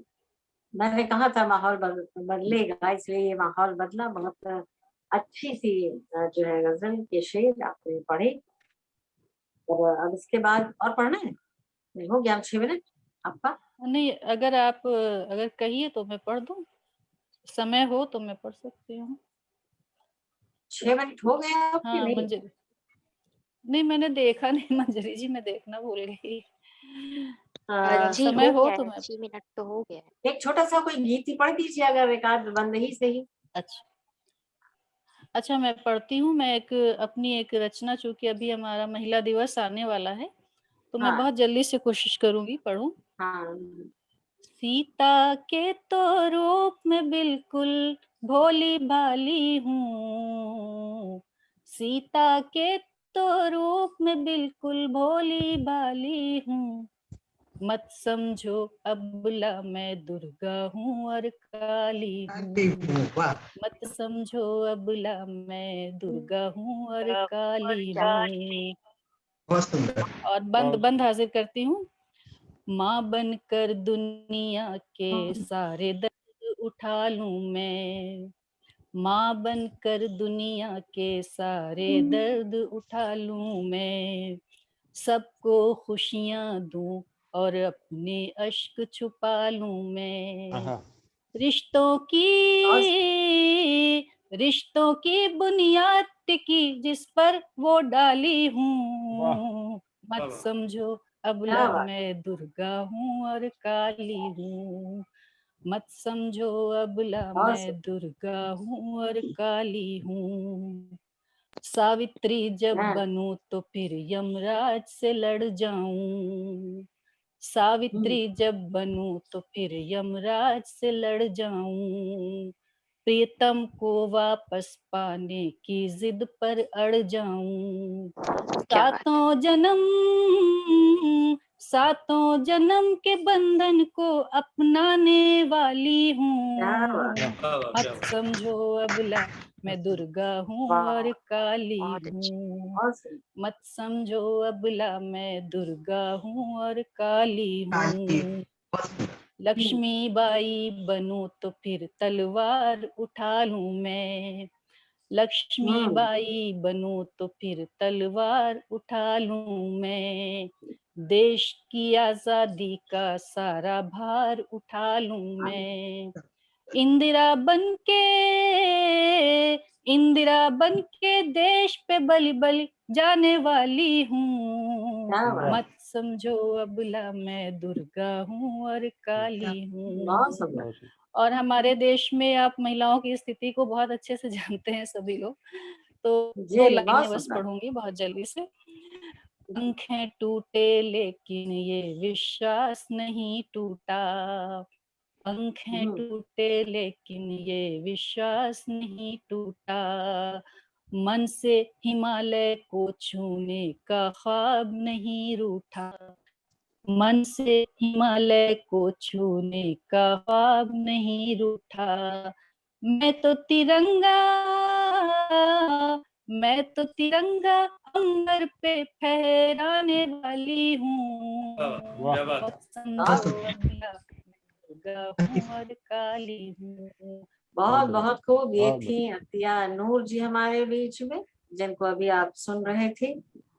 मैंने कहा था माहौल बदलेगा, इसलिए ये माहौल बदला। बहुत अच्छी सी जो है गजल के शेर आपने पढ़े। और अब इसके बाद और पढ़ना है? नहीं, हो गया 6 मिनट आपका? नहीं, अगर आप अगर कहिए तो मैं पढ़ दूं, समय हो तो मैं पढ़ सकती हूँ। 6 मिनट हो गए आपके? हाँ नहीं मंजरी, नहीं मैंने देखा नहीं मंजरी जी, मैं देखना भूल गई। जी समय हो हो गया तो है, मैं 6 मिनट तो हो गया है। एक छोटा सा कोई गीत ही पढ़ दीजिए, अगर एक आध बंद ही से ही। अच्छा अच्छा, मैं पढ़ती हूँ। मैं अपनी एक रचना, चूंकि अभी हमारा महिला दिवस आने वाला है तो मैं हाँ बहुत जल्दी से कोशिश करूंगी पढ़ूं। हाँ। सीता के तो रूप में बिल्कुल भोली भाली हूँ, सीता के तो रूप में बिल्कुल भोली भाली हूँ, मत समझो अबला मैं दुर्गा हूँ और काली हूँ। मत समझो अबला मैं दुर्गा हूँ और काली हूँ। और बंद बंद हाजिर करती हूँ। माँ बनकर दुनिया के सारे दर्द उठा लूं मैं, माँ बनकर दुनिया के सारे दर्द उठा लूं मैं, सबको खुशियाँ दूं और अपने अश्क छुपा लूं मैं। रिश्तों की बुनियाद टिकी जिस पर वो डाली हूँ, मत समझो अबला मैं दुर्गा हूँ और काली हूँ, मत समझो अबला मैं दुर्गा हूँ और काली हूँ। सावित्री जब बनूं तो फिर यमराज से लड़ जाऊं, सावित्री जब बनूं तो फिर यमराज से लड़ जाऊं, प्रियतम को वापस पाने की जिद पर अड़ जाऊं। सातों जन्म के बंधन को अपनाने वाली हूँ, मत समझो अबला मैं दुर्गा हूँ और काली हूँ, मत समझो अबला मैं दुर्गा हूँ और काली हूँ। लक्ष्मी बाई बनूं तो फिर तलवार उठा लूं मैं, लक्ष्मी बाई बनूं तो फिर तलवार उठा लूं मैं, देश की आजादी का सारा भार उठा लूं मैं। इंदिरा बनके देश पे बलि बलि जाने वाली हूँ, मत समझो अबला मैं दुर्गा हूँ और काली हूँ। और हमारे देश में आप महिलाओं की स्थिति को बहुत अच्छे से जानते हैं सभी लोग, तो दो लाइनें बस पढ़ूंगी बहुत जल्दी से। पंख हैं टूटे लेकिन ये विश्वास नहीं टूटा, पंख हैं टूटे लेकिन ये विश्वास नहीं टूटा, मन से हिमालय को छूने का ख्वाब नहीं रूठा, मन से हिमालय को छूने का ख्वाब नहीं रूठा। मैं तो तिरंगा अंबर पे फहराने वाली हूँ, और काली हूँ। बहुत बहुत खूब। ये थी अतिया नूर जी हमारे बीच में, जिनको अभी आप सुन रहे थे।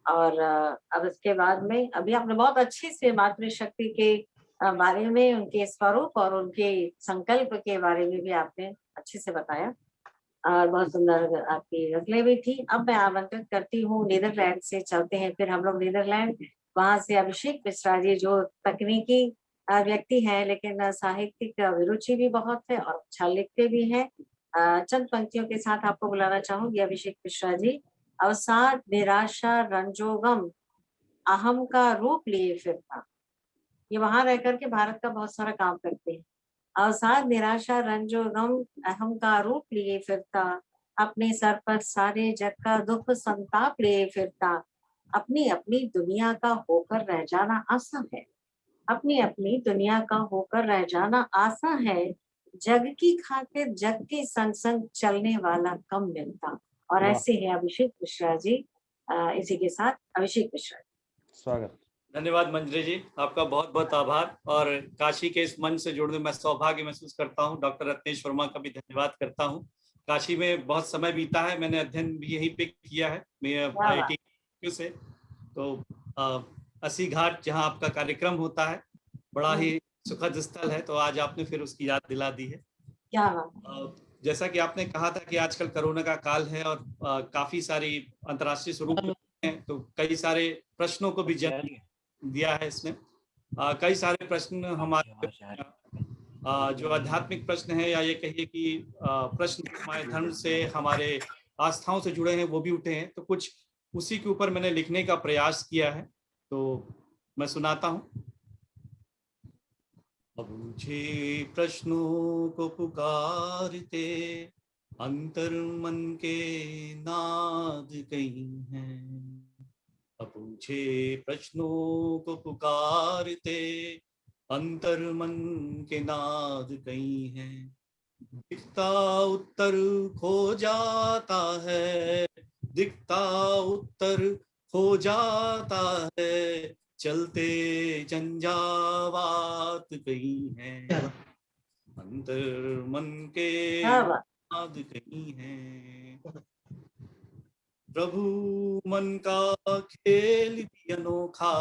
और अब इसके बाद में अभी आपने बहुत अच्छे से मातृशक्ति के बारे में, उनके स्वरूप और उनके संकल्प के बारे में भी आपने अच्छे से बताया और बहुत सुंदर आपकी गजलें भी थी। अब मैं आमंत्रित करती हूँ, नीदरलैंड से चलते हैं फिर हम लोग नीदरलैंड, वहां से अभिषेक मिश्रा जी जो तकनीकी व्यक्ति है लेकिन साहित्यिक अभिरुचि भी बहुत है और अच्छा लिखते भी हैं। चंद पंक्तियों के साथ आपको बुलाना चाहूंगी अभिषेक मिश्रा जी। अवसाद निराशा रंजोगम अहम का रूप लिए फिरता, ये वहां रह करके भारत का बहुत सारा काम करते हैं। अवसाद निराशा रंजो गम अहम का रूप लिए फिरता, अपने सर पर सारे जग का दुख संताप लिए फिरता, अपनी अपनी दुनिया का होकर रह जाना आसान है, अपनी अपनी दुनिया का होकर रह जाना आसान है, जग की खातिर जग के संग संग चलने वाला कम मिलता। और ऐसे है अभिषेक मिश्रा जी। इसी के साथ अभिषेक मिश्रा जी। स्वागत। धन्यवाद मंजरी जी, आपका बहुत बहुत आभार। और काशी के इस मंच से जुड़ने में सौभाग्य महसूस करता हूँ। डॉक्टर रत्नेश वर्मा का भी धन्यवाद करता हूँ। काशी में बहुत समय बीता है, मैंने अध्ययन भी यहीं पे किया है, मैं IIT से। तो 80 घाट जहाँ आपका कार्यक्रम होता है, बड़ा ही सुखद स्थल है, तो आज आपने फिर उसकी याद दिला दी है। जैसा कि आपने कहा था कि आजकल कोरोना का काल है और काफी सारी अंतर्राष्ट्रीय स्वरूप हैं, तो कई सारे प्रश्नों को भी जन्म दिया है इसने। कई सारे प्रश्न हमारे जो आध्यात्मिक प्रश्न है, या ये कहिए कि प्रश्न हमारे धर्म से, हमारे आस्थाओं से जुड़े हैं, वो भी उठे हैं। तो कुछ उसी के ऊपर मैंने लिखने का प्रयास किया है, तो मैं सुनाता हूँ। अब मुझे प्रश्नों को पुकारते अंतर मन के नाद कहीं हैं, अपूछे प्रश्नों को पुकारते, अंतर मन के नाद कहीं हैं। दिखता उत्तर खो जाता है, दिखता उत्तर खो जाता है, चलते झंझावात कहीं है, अंतर मन के नाद कहीं है। प्रभु मन का खेल भी अनोखा,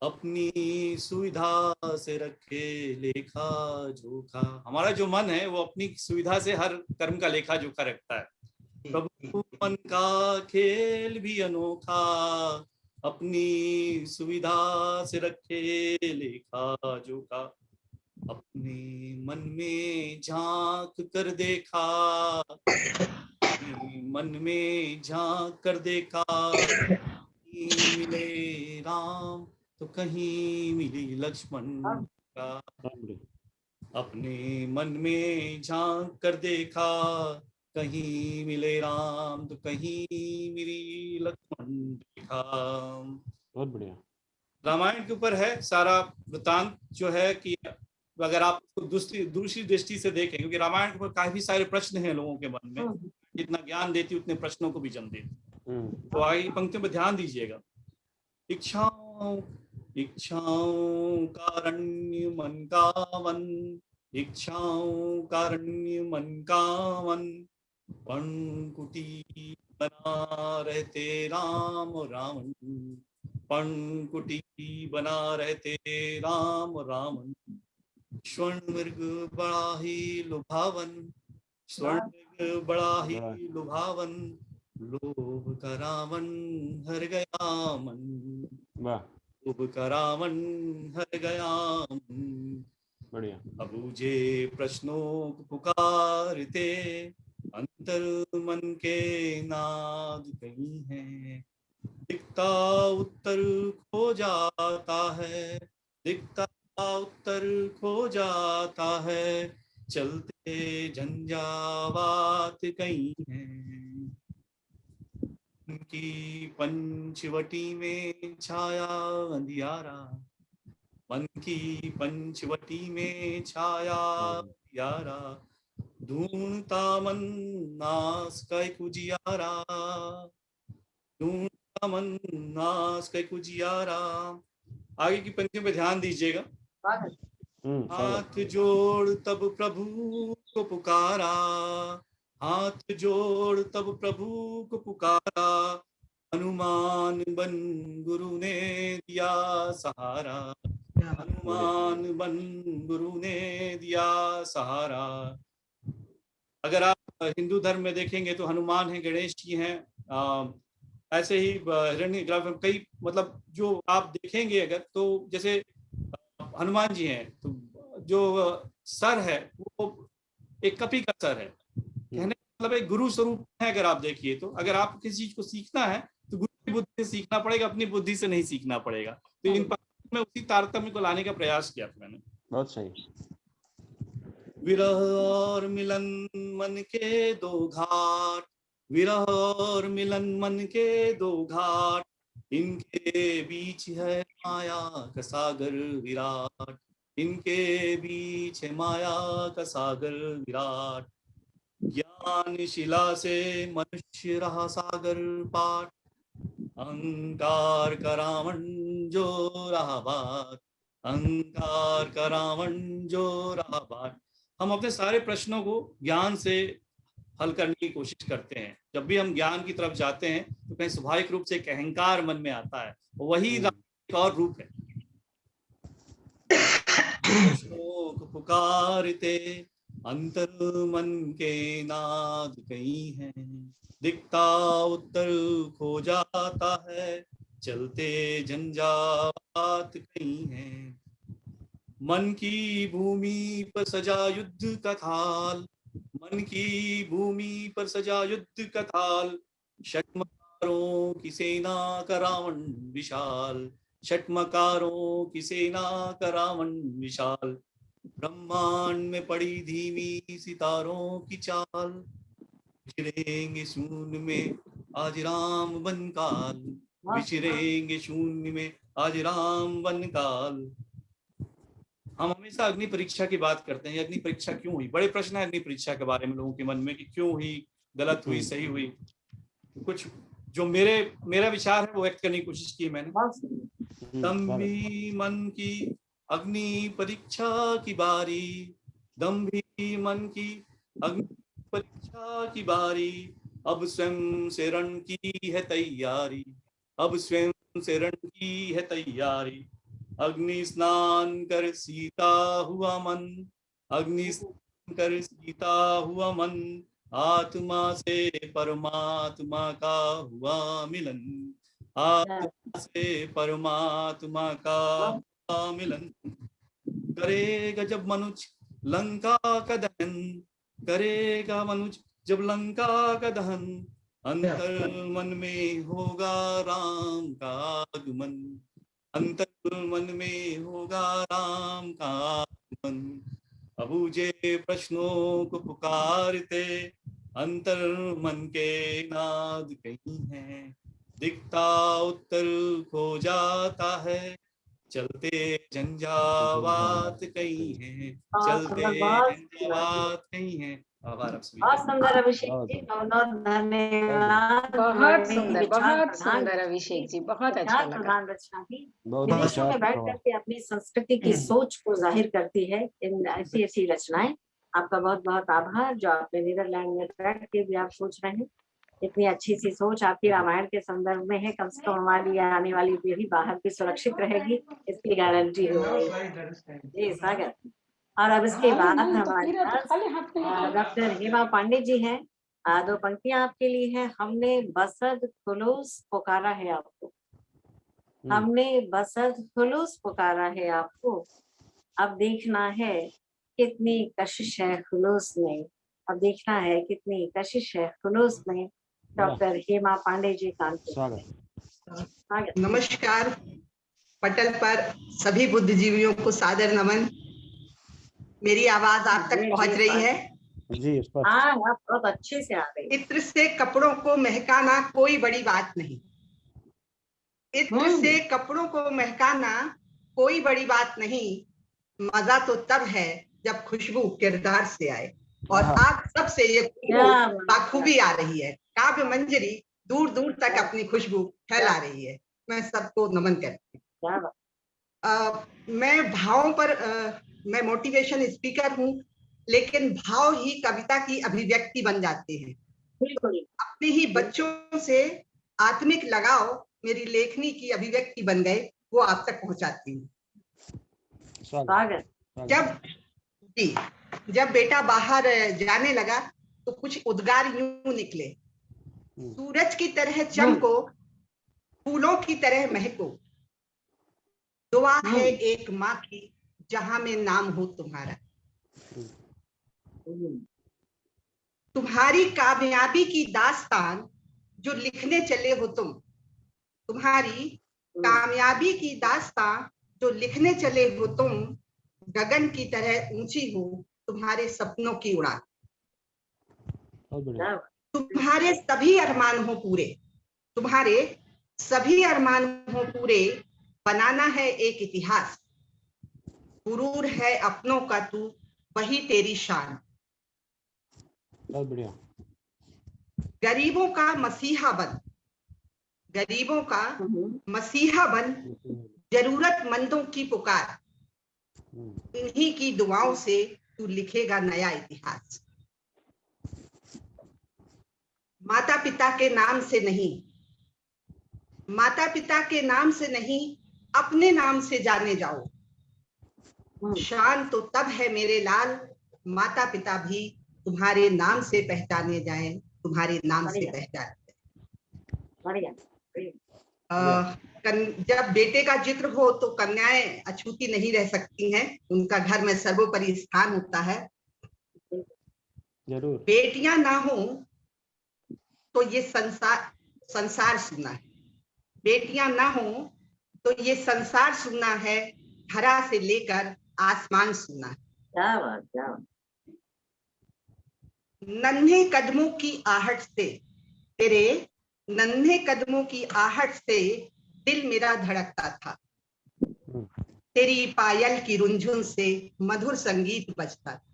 अपनी सुविधा से रखे लेखा जोखा। हमारा जो मन है वो अपनी सुविधा से हर कर्म का लेखा जोखा रखता है। प्रभु मन का खेल भी अनोखा, अपनी सुविधा से रखे लेखा जोखा। अपने मन में झांक कर देखा, मन में झांक कर देखा, कहीं मिले राम तो कहीं मिली लक्ष्मण का। अपने मन में झांक कर देखा, कहीं मिले राम तो कहीं मिली लक्ष्मण देखा। बहुत बढ़िया। रामायण के ऊपर है सारा वृतांत जो है कि अगर आप दूसरी दृष्टि से देखें, क्योंकि रामायण के ऊपर काफी सारे प्रश्न हैं लोगों के मन में, जितना ज्ञान देती उतने प्रश्नों को भी जन्म देती। तो आगे पंक्ति में ध्यान दीजिएगा। इच्छाओं इच्छाओं कारण्य मन का वन, इच्छाओं कारण्य मन का वन, पंकुटी बना रहते राम रावण, पंकुटी बना रहते राम रावण। स्वर्ण मृग बड़ा ही लुभावन, स्वर्ण मृग बड़ा ही लुभावन, लोभ का रावण हर गया मन, लोभ का रावण हर गया मन। बढ़िया। अबूझे प्रश्नों को पुकारते, अंतर मन के नाद कहीं है। दिखता उत्तर खो जाता है, दिखता उत्तर खो जाता है, चलते झंझावात कहीं है। उनकी पंचवटी में छाया अंधियारा, मन की पंचवटी में छाया अंधियारा, ढूंढता मन नास का एक उजियारा, ढूंढता मन नास का एक उजियारा। आगे की पंक्ति में ध्यान दीजिएगा। हाथ जोड़ तब प्रभु को पुकारा, हाथ जोड़ तब प्रभु को पुकारा, हनुमान बन गुरु ने दिया सहारा, हनुमान बन गुरु ने दिया सहारा। अगर आप हिंदू धर्म में देखेंगे तो हनुमान है, गणेश जी हैं, ऐसे ही हिरण्यग्रह कई, मतलब जो आप देखेंगे अगर तो जैसे हनुमान जी हैं तो जो सर है वो एक कपी का सर है, कहने का मतलब एक गुरु स्वरूप है। अगर आप देखिए तो अगर आप किसी चीज को सीखना है तो गुरु की बुद्धि से सीखना पड़ेगा, अपनी बुद्धि से नहीं सीखना पड़ेगा। तो इन में उसी तारतम्य को लाने का प्रयास किया था मैंने। बहुत सही। विरह और मिलन मन के दो घाट, विरह और मिलन मन के दो घाट, इनके बीच है माया का सागर विराट, इनके बीच है माया का सागर विराट। ज्ञान शिला से मनुष्य रहा सागर पाट, अहंकार का रावण जो रहा बात, अहंकार का रावण जो रहा बात। हम अपने सारे प्रश्नों को ज्ञान से हल करने की कोशिश करते हैं। जब भी हम ज्ञान की तरफ जाते हैं तो कहीं स्वाभाविक रूप से एक अहंकार मन में आता है, वही एक और रूप है। प्रश्नों को पुकारते, अंतर मन के नाद कहीं है, दिखता उत्तर खो जाता है, चलते झंझावात कहीं है। मन की भूमि पर सजा युद्ध का थाल, मन की भूमि पर सजा युद्ध का थाल, षटमकारों की सेना का रावण विशाल, षटमकारों की सेना का रावण विशाल। ब्रह्मांड में पड़ी धीमी सितारों की चाल, विचरेंगे शून्य में आज राम बन काल, विचरेंगे शून्य में आज राम बन काल। हम हमेशा अग्नि परीक्षा की बात करते हैं। अग्नि परीक्षा क्यों हुई? बड़े प्रश्न है अग्नि परीक्षा के बारे में लोगों के मन में कि क्यों हुई, गलत हुई, सही हुई। कुछ जो मेरा विचार है वो व्यक्त करने की कोशिश की मैंने। दम्भी मन की अग्नि परीक्षा की बारी, दम्भी मन की अग्नि परीक्षा की बारी, अब स्वयं से रण की है तैयारी, अब स्वयं से रण की है तैयारी। अग्नि स्नान कर सीता हुआ मन, अग्नि स्नान कर सीता हुआ मन, आत्मा से परमात्मा का हुआ मिलन, आत्मा से परमात्मा का हुआ मिलन। करेगा जब मनुज लंका का दहन, करेगा मनुज जब लंका का दहन, अंतर मन में होगा राम का आगमन, अंतर मन में होगा राम का आगमन। अबूझे प्रश्नों को पुकारते अंतर मन के नाद कहीं है, दिखता उत्तर खो जाता है, चलते झंझावात कहीं है, चलते झंझावात कहीं है। आभार आप सभी। बहुत सुंदर अभिषेक जी, बहुत धन्यवाद। बहुत सुंदर अभिषेक जी, बहुत अच्छा लगा। प्रधान रचना भी विदेशों में बैठ करके अपनी संस्कृति की सोच को जाहिर करती है इन ऐसी ऐसी रचनाएं। आपका बहुत बहुत आभार जो आपने नीदरलैंड में बैठ के भी आप सोच रहे हैं। इतनी अच्छी सी सोच आपकी रामायण के संदर्भ में है। कम से कम हमारी आने वाली पीढ़ी बाहर भी सुरक्षित रहेगी, इसकी गारंटी हो गई। जी स्वागत। और अब इसके बाद हमारे पास डॉक्टर हेमा पांडे जी हैं। 2 पंक्तियां आपके लिए हैं। हमने बसद खुलूस पुकारा है आपको, हमने बसद खुलूस पुकारा है आपको, अब देखना है कितनी कशिश है खुलूस में, अब देखना है कितनी कशिश है खुलूस में। डॉक्टर हेमा पांडे जी कानपुर। नमस्कार। पटल पर सभी बुद्धिजीवियों को सादर नमन। मेरी आवाज आप तक पहुंच रही है? जी हाँ, आप बहुत अच्छे से आ रही। इत्र से कपड़ों को महकाना कोई बड़ी बात नहीं, इत्र से कपड़ों को महकाना कोई बड़ी बात नहीं, मजा तो तब है जब खुशबू किरदार से आए। और आप सबसे ये बाखूबी आ रही है। काव्य मंजरी दूर दूर तक अपनी खुशबू फैला रही है। मैं सबको नमन करती हूँ। मैं भावों पर मैं मोटिवेशन स्पीकर हूँ, लेकिन भाव ही कविता की अभिव्यक्ति बन जाते हैं। अपने ही बच्चों से आत्मिक लगाव मेरी लेखनी की अभिव्यक्ति बन गए, वो आप तक पहुंचाती हूँ। जब बेटा बाहर जाने लगा तो कुछ उद्गार यूं निकले। सूरज की तरह चमको, फूलों की तरह महको, दुआ है एक माँ की जहां में नाम हो तुम्हारा। तुम्हारी कामयाबी की दास्तान जो लिखने चले हो तुम, तुम्हारी कामयाबी की दास्तान जो लिखने चले हो तुम, गगन की तरह ऊंची हो तुम्हारे सपनों की उड़ान। तुम्हारे सभी अरमान हो पूरे, तुम्हारे सभी अरमान हो पूरे, बनाना है एक इतिहास, गुरूर है अपनों का तू, वही तेरी शान। बहुत बढ़िया। गरीबों का मसीहा बन, गरीबों का मसीहा बन, जरूरतमंदों की पुकार, इन्हीं की दुआओं से तू लिखेगा नया इतिहास। माता पिता के नाम से नहीं, माता पिता के नाम से नहीं, अपने नाम से जाने जाओ। शान तो तब है मेरे लाल, माता पिता भी तुम्हारे नाम से पहचाने जाएं, तुम्हारे नाम से पहचाने जाएं। जब बेटे का जिक्र हो तो कन्याएं अछूती नहीं रह सकती हैं, उनका घर में सर्वोपरि स्थान होता है। जरूर। बेटियां ना हो तो ये संसार सुना है, बेटियां ना हो तो ये संसार सुना है, धरा से लेकर आसमान सुना है। क्या बात, क्या बात। नन्हे कदमों की आहट से, तेरे नन्हे कदमों की आहट से दिल मेरा धड़कता था, तेरी पायल की रुंझुन से मधुर संगीत बजता था।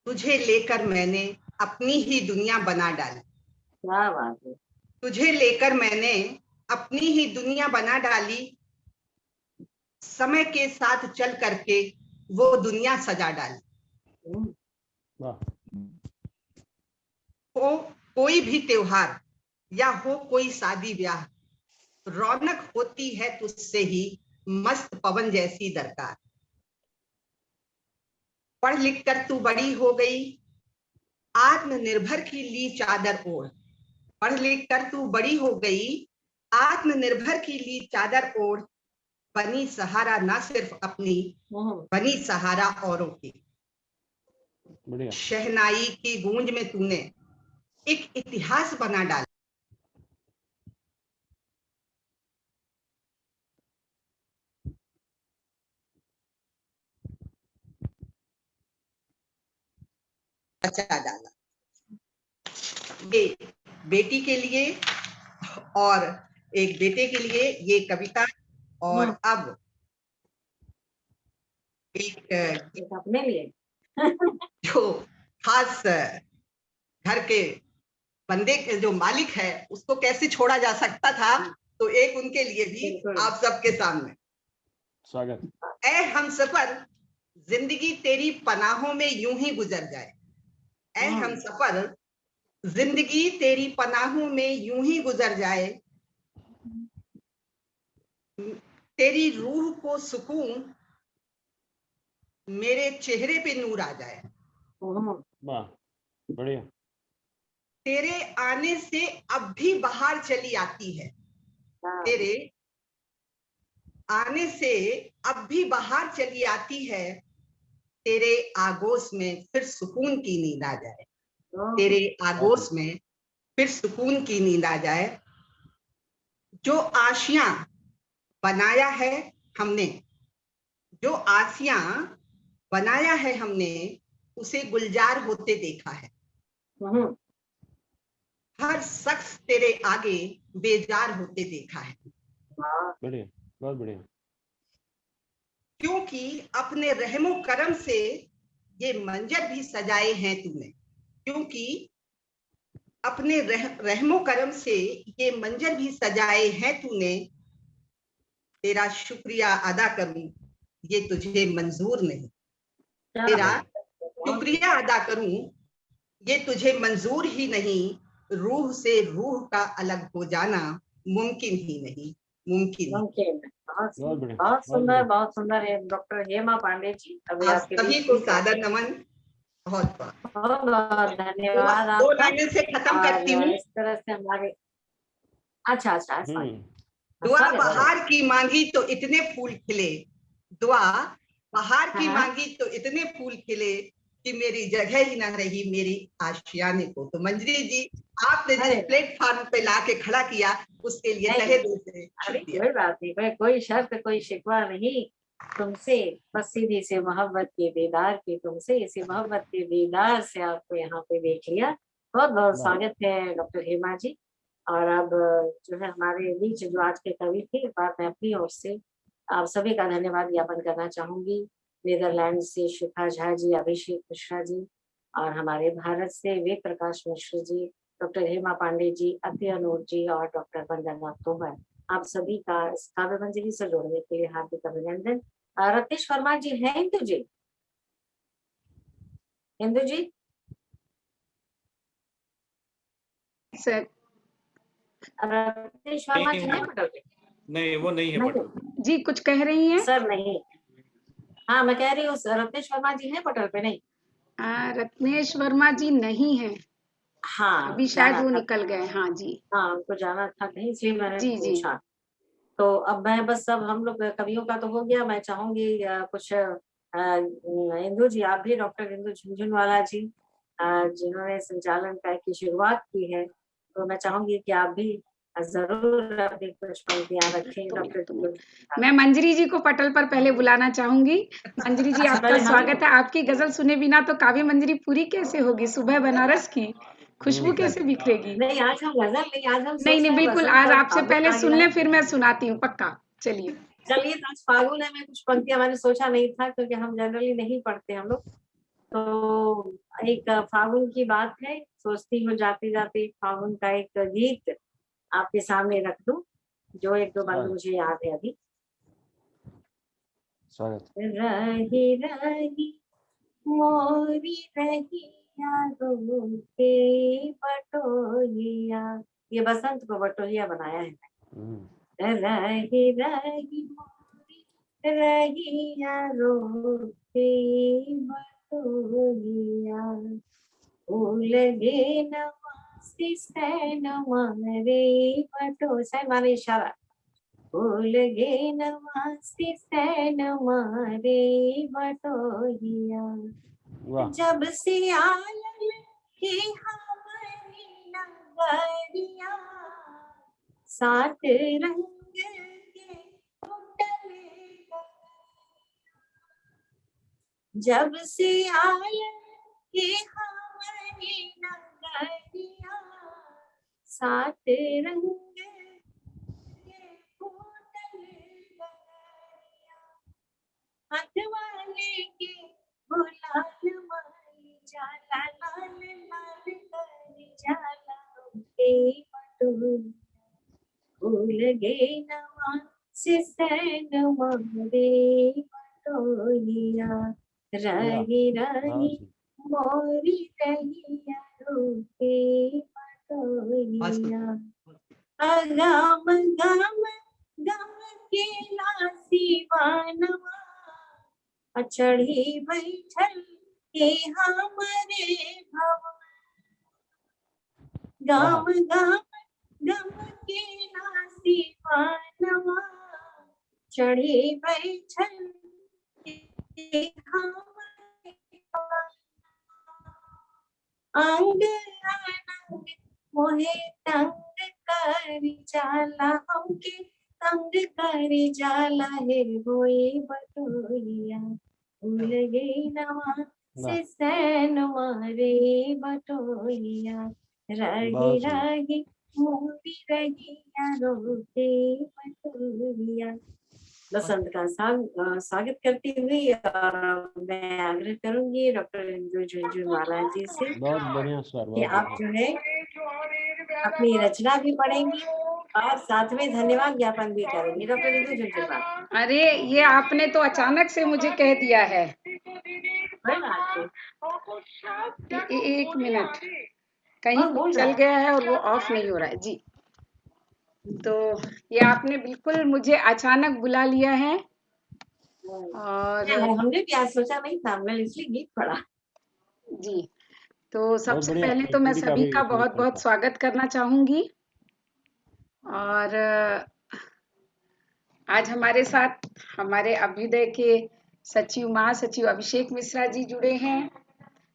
तुझे लेकर मैंने अपनी ही दुनिया बना डाली, क्या बात है। तुझे लेकर मैंने अपनी ही दुनिया बना डाली, समय के साथ चल करके वो दुनिया सजा डाली। हो कोई भी त्योहार या हो कोई शादी ब्याह, रौनक होती है तुझसे ही मस्त पवन जैसी दरकार। पढ़ लिख कर तू बड़ी हो गई, आत्मनिर्भर की ली चादर ओढ़। पढ़ लिख कर तू बड़ी हो गई, आत्मनिर्भर की ली चादर ओढ़। बनी सहारा ना सिर्फ अपनी, बनी सहारा औरों की। शहनाई की गूंज में तूने एक इतिहास बना डाला। बचा डाला। ये बेटी के लिए और एक बेटे के लिए ये कविता, और अब एक अपने लिए जो खास घर के बंदे के जो मालिक है उसको कैसे छोड़ा जा सकता था, तो एक उनके लिए भी आप सबके सामने स्वागत। ऐ हमसफर जिंदगी तेरी पनाहों में यूं ही गुजर जाए, ऐ हमसफर जिंदगी तेरी पनाहों में यूं ही गुजर जाए। तेरी रूह को सुकून, मेरे चेहरे पे नूर आ जाए। वाह, बढ़िया। तेरे आने से अब भी बाहर चली आती है, तेरे आने से अब भी बाहर चली आती है। तेरे आगोश में फिर सुकून की नींद आ जाए, तेरे आगोश में फिर सुकून की नींद आ जाए। जो आशियां बनाया है हमने, जो आसियां बनाया है हमने, उसे गुलजार होते देखा है। हर शख्स तेरे आगे बेजार होते देखा है। बढ़िया, बहुत बढ़िया। क्योंकि अपने रहमो करम से ये मंजर भी सजाए हैं तूने, क्योंकि अपने रहमो करम से ये मंजर भी सजाए हैं तूने। तेरा शुक्रिया अदा करूं ये तुझे मंजूर नहीं, तेरा शुक्रिया अदा करूं ये तुझे मंजूर ही नहीं। रूह से रूह का अलग हो जाना मुमकिन ही नहीं, मुमकिन। बहुत सुंदर, बहुत सुंदर है डॉक्टर हेमा पांडे जी। अभी आप आपके सभी को सादर नमन, बहुत बहुत धन्यवाद। दो लाइन से खत्म करती हूँ। इस तरह से हमारे अच्छा दुआ बहार की मांगी तो इतने फूल खिले, दुआ बहार की मांगी तो इतने फूल खिले कि मेरी जगह ही ना रही मेरी आशियाने को। तो मंजरी जी, आपने जिस प्लेटफॉर्म पे लाके खड़ा किया उसके लिए तहे दिल से शुक्रिया। कोई बात नहीं, कोई शर्त कोई शिकवा नहीं तुमसे, बस सीधी से मोहब्बत के दीदार की, तुमसे इसी मोहब्बत के दीदार से आपको यहाँ पे देख लिया। बहुत बहुत स्वागत है डॉक्टर हेमा जी। और अब जो है हमारे बीच जो आज के कवि थे, इस बार मैं अपनी ओर से आप सभी का धन्यवाद ज्ञापन करना चाहूंगी। नीदरलैंड से शिखा झा जी, अभिषेक मिश्रा जी, और हमारे भारत से वेद प्रकाश मिश्र जी, डॉक्टर हेमा पांडे जी, अत्यनूर जी और डॉक्टर वंदना तोमर, आप सभी का इस काव्य मंजरी से जोड़ने के लिए हार्दिक अभिनंदन। रतीश वर्मा जी हैं हिंदू जी? हिंदू जी सर, रतीश वर्मा जी हैं पटल पे? नहीं, वो नहीं है पटल जी। कुछ कह रही हैं सर? नहीं, हाँ मैं कह रही हूँ रतीश वर्मा जी हैं पटल पे? नहीं, रत्नेश वर्मा जी नहीं है। हाँ अभी शायद वो निकल गए। हाँ जी, हाँ उनको जाना था कहीं, इसलिए मैंने जी जी। पूछा। तो अब मैं बस, अब हम लोग कवियों का तो हो गया। मैं चाहूंगी कुछ इंदु जी, आप भी, डॉक्टर इंदु झुंझुनवाला जी जिन्होंने संचालन का की शुरुआत की है, तो मैं चाहूंगी कि आप भी जरूर अपनी कुछ पंक्तियां रखें डॉक्टर। मैं मंजरी जी को पटल पर पहले बुलाना चाहूंगी। मंजरी जी, आपका स्वागत है। आपकी गजल सुने बिना तो काव्य मंजरी पूरी कैसे होगी? सुबह बनारस की खुशबू कैसे बिखरेगी? नहीं, आज हम गजल नहीं, आज हम नहीं नहीं, बिल्कुल, आज आपसे पहले सुन ले, फिर मैं सुनाती हूँ, पक्का। चलिए आज फागुन है, मैं कुछ पंक्तियां मैंने सोचा नहीं था, क्योंकि हम जनरली नहीं पढ़ते हम लोग, तो एक फागुन की बात है, सोचती हूँ जाते जाते फागुन का एक गीत आपके सामने रख दूं, जो एक दो बार मुझे याद है अभी। रही रही मोरी रही यारों के बटोहिया, ये बसंत को बटोहिया बनाया है। रही रही मोरी रही यारों के बटोहिया, फूल गे नवासी सैन मारे बटो, सैन माने इशारा, फूल गे नवासी सैन मारे बटोहिया, जब से आयल के हमारी नगरिया, सात रंग के उठले, जब से आयल के हमारी नगरिया, सात रंग हथवाले के गुलाल मारी जाला, लाल लाल करी जाला के बटोहिया, फूल गे नवा से सैन मारे बटोहिया, रही रही मोरी रही यारों के बटोहिया, गम गम गम के लासी बनवा, चढ़ी बैठल के हमरे भवन, गम गम गम के लासी बनवा, चढ़ी बैठल के हमरे भवन, अंग अनंग मोहे तंग करी जाला, हमके तंग करी जाला है होए बटोहिया, फूल गे नवा से सैन मारे बटोहिया, रही रही मोरी रही यारों के बटोहिया। बसंत का स्वागत करती हुई और मैं आग्रह करूंगी डॉक्टर झुंझुनवाला जी से, बहुत बढ़िया सर, कि आप जो है अपनी रचना भी पढ़ेंगी और साथ में धन्यवाद ज्ञापन भी करेंगी। डॉक्टर झुंझुनवाला, अरे ये आपने तो अचानक से मुझे कह दिया है। एक मिनट, कहीं चल गया है और वो ऑफ नहीं हो रहा है जी। तो ये आपने बिल्कुल मुझे अचानक बुला लिया है, और हमने भी आज सोचा नहीं था, हमने इसलिए गीत पढ़ा जी। तो सबसे पहले तो मैं सभी का बहुत बहुत स्वागत करना चाहूंगी, और आज हमारे साथ हमारे अभ्युदय के सचिव महासचिव अभिषेक मिश्रा जी जुड़े हैं,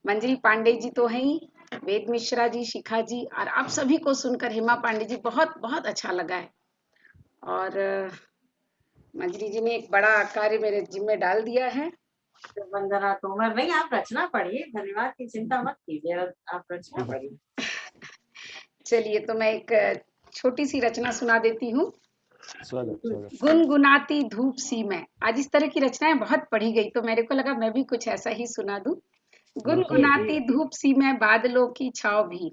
मंजरी पांडे जी तो हैं ही, वेद मिश्रा जी, शिखा जी, और आप सभी को सुनकर हेमा पांडे जी बहुत बहुत अच्छा लगा है। और मंजरी जी ने एक बड़ा कार्य मेरे जिम्मे डाल दिया है। तो वंदना तोमर, नहीं आप रचना पढ़िए, धन्यवाद की चिंता मत कीजिए, आप रचना पढ़िए। चलिए, तो मैं एक छोटी सी रचना सुना देती हूँ। गुनगुनाती धूप सी में, आज इस तरह की रचनाएं बहुत पढ़ी गई, तो मेरे को लगा मैं भी कुछ ऐसा ही सुना दूं। गुनगुनाती धूप सी में बादलों की छांव भी,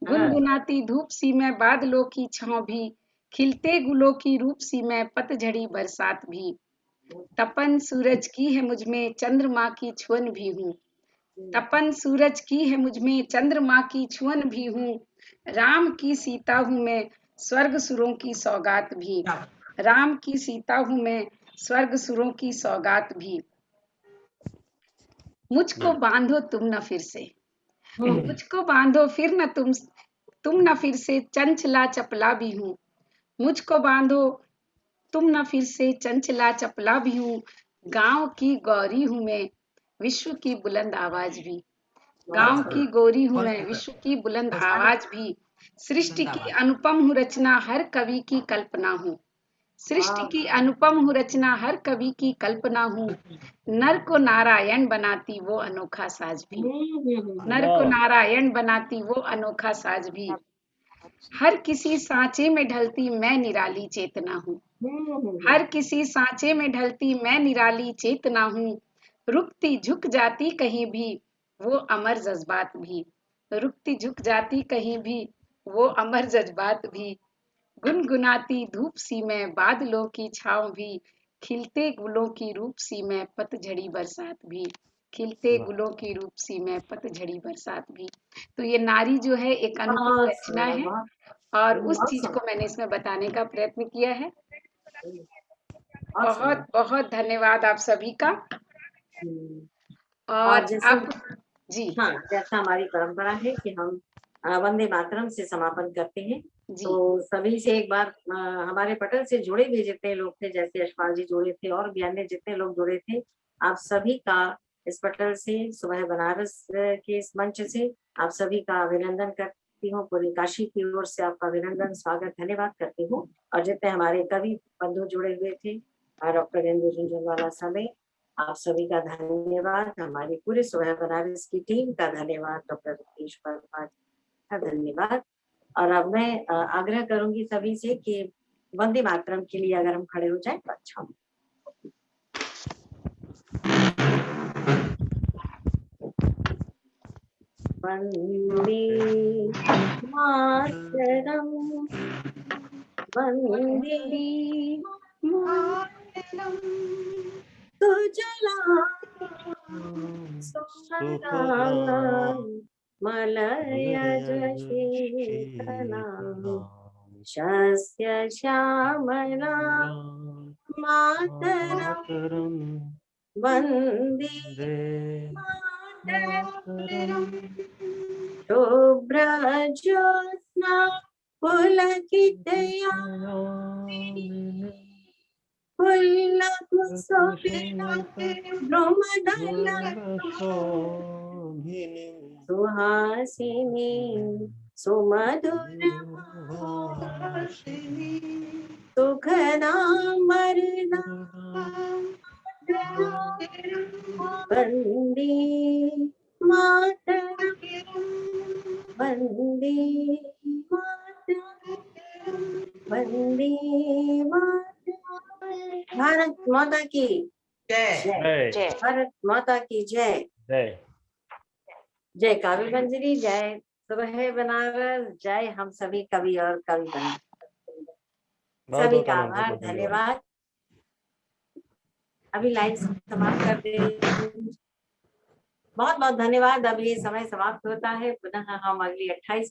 गुनगुनाती धूप सी में बादलों की छांव भी, खिलते गुलों की रूप सी में पतझड़ी बरसात भी, तपन सूरज की है मुझ में चंद्रमा की छुअन भी हूँ, तपन सूरज की है मुझ में चंद्रमा की छुअन भी हूँ, राम की सीता हूँ मैं स्वर्ग सुरों की सौगात भी, राम की सीता हूँ मैं स्वर्ग सुरों की सौगात भी, मुझको बांधो तुम न फिर से, मुझको बांधो फिर न तुम न फिर से, चंचला चपला भी हूँ, मुझको बांधो तुम न फिर से, चंचला चपला भी हूँ, गांव की गौरी हूँ मैं विश्व की बुलंद आवाज भी, गांव की गौरी हूँ मैं विश्व की बुलंद आवाज भी, सृष्टि की अनुपम हूँ रचना हर कवि की कल्पना हूँ। सृष्टि की अनुपम हूँ रचना हर कवि की कल्पना हूँ। नर को नारायण बनाती वो अनोखा साज भी। नर को नारायण बनाती वो अनोखा साज भी। हर किसी सांचे में ढलती मैं निराली चेतना हूँ। हर किसी सांचे में ढलती मैं निराली चेतना हूँ। रुकती झुक जाती कहीं भी वो अमर जज्बात भी। रुकती झुक जाती कहीं भी वो अमर जज्बात भी। गुनगुनाती धूप सी मैं बादलों की छाँव भी। खिलते गुलों की रूप सी मैं पतझड़ी बरसात भी। खिलते गुलों की रूप सी मैं पतझड़ी बरसात भी। तो ये नारी जो है एक अनुपम रचना है और उस चीज को मैंने इसमें बताने का प्रयत्न किया है। बहुत बहुत धन्यवाद आप सभी का। और जैसे आप जी हाँ, जैसा हमारी परंपरा है कि हम वंदे मातरम से समापन करते हैं। तो सभी से एक बार हमारे पटल से जुड़े भी जितने लोग थे, जैसे यशपाल जी जुड़े थे और भी अन्य जितने लोग जुड़े थे, आप सभी का इस पटल से, सुबह बनारस के इस मंच से आप सभी का अभिनंदन करती हूँ। पूरी काशी की ओर से आपका अभिनंदन, स्वागत, धन्यवाद करती हूँ। और जितने हमारे कवि बंधु जुड़े हुए थे, डॉक्टर इंदु झुंझुनवाला समेत, आप सभी का धन्यवाद। हमारी पूरी सुबह बनारस की टीम का धन्यवाद। डॉक्टर रत्नेश वर्मा का धन्यवाद। और अब मैं आग्रह करूंगी सभी से कि वंदे मातरम के लिए अगर हम खड़े हो जाए तो अच्छा हो। वंदे मातरम, वंदे मातरम, तुझला सुमराम मलयज शीतलाम शस्य श्यामला मातरम वंदे मातरम। शुभ्रज्योत्स्ना पुलकितयामिनी सुहासिनी सुमधुरभाषिणी सुखदा मरदा वंदे मातरम, वंदे मातरम, वंदे मातरम। भारत माता की जय। भारत माता की जय। जय काव्य मंजरी, जय सुबह बनारस, जय हम सभी कवि और कवि बंधु। सभी का आभार, धन्यवाद। अभी लाइव समाप्त कर दे। बहुत बहुत धन्यवाद। अब ये समय समाप्त होता है। पुनः हम अगली 28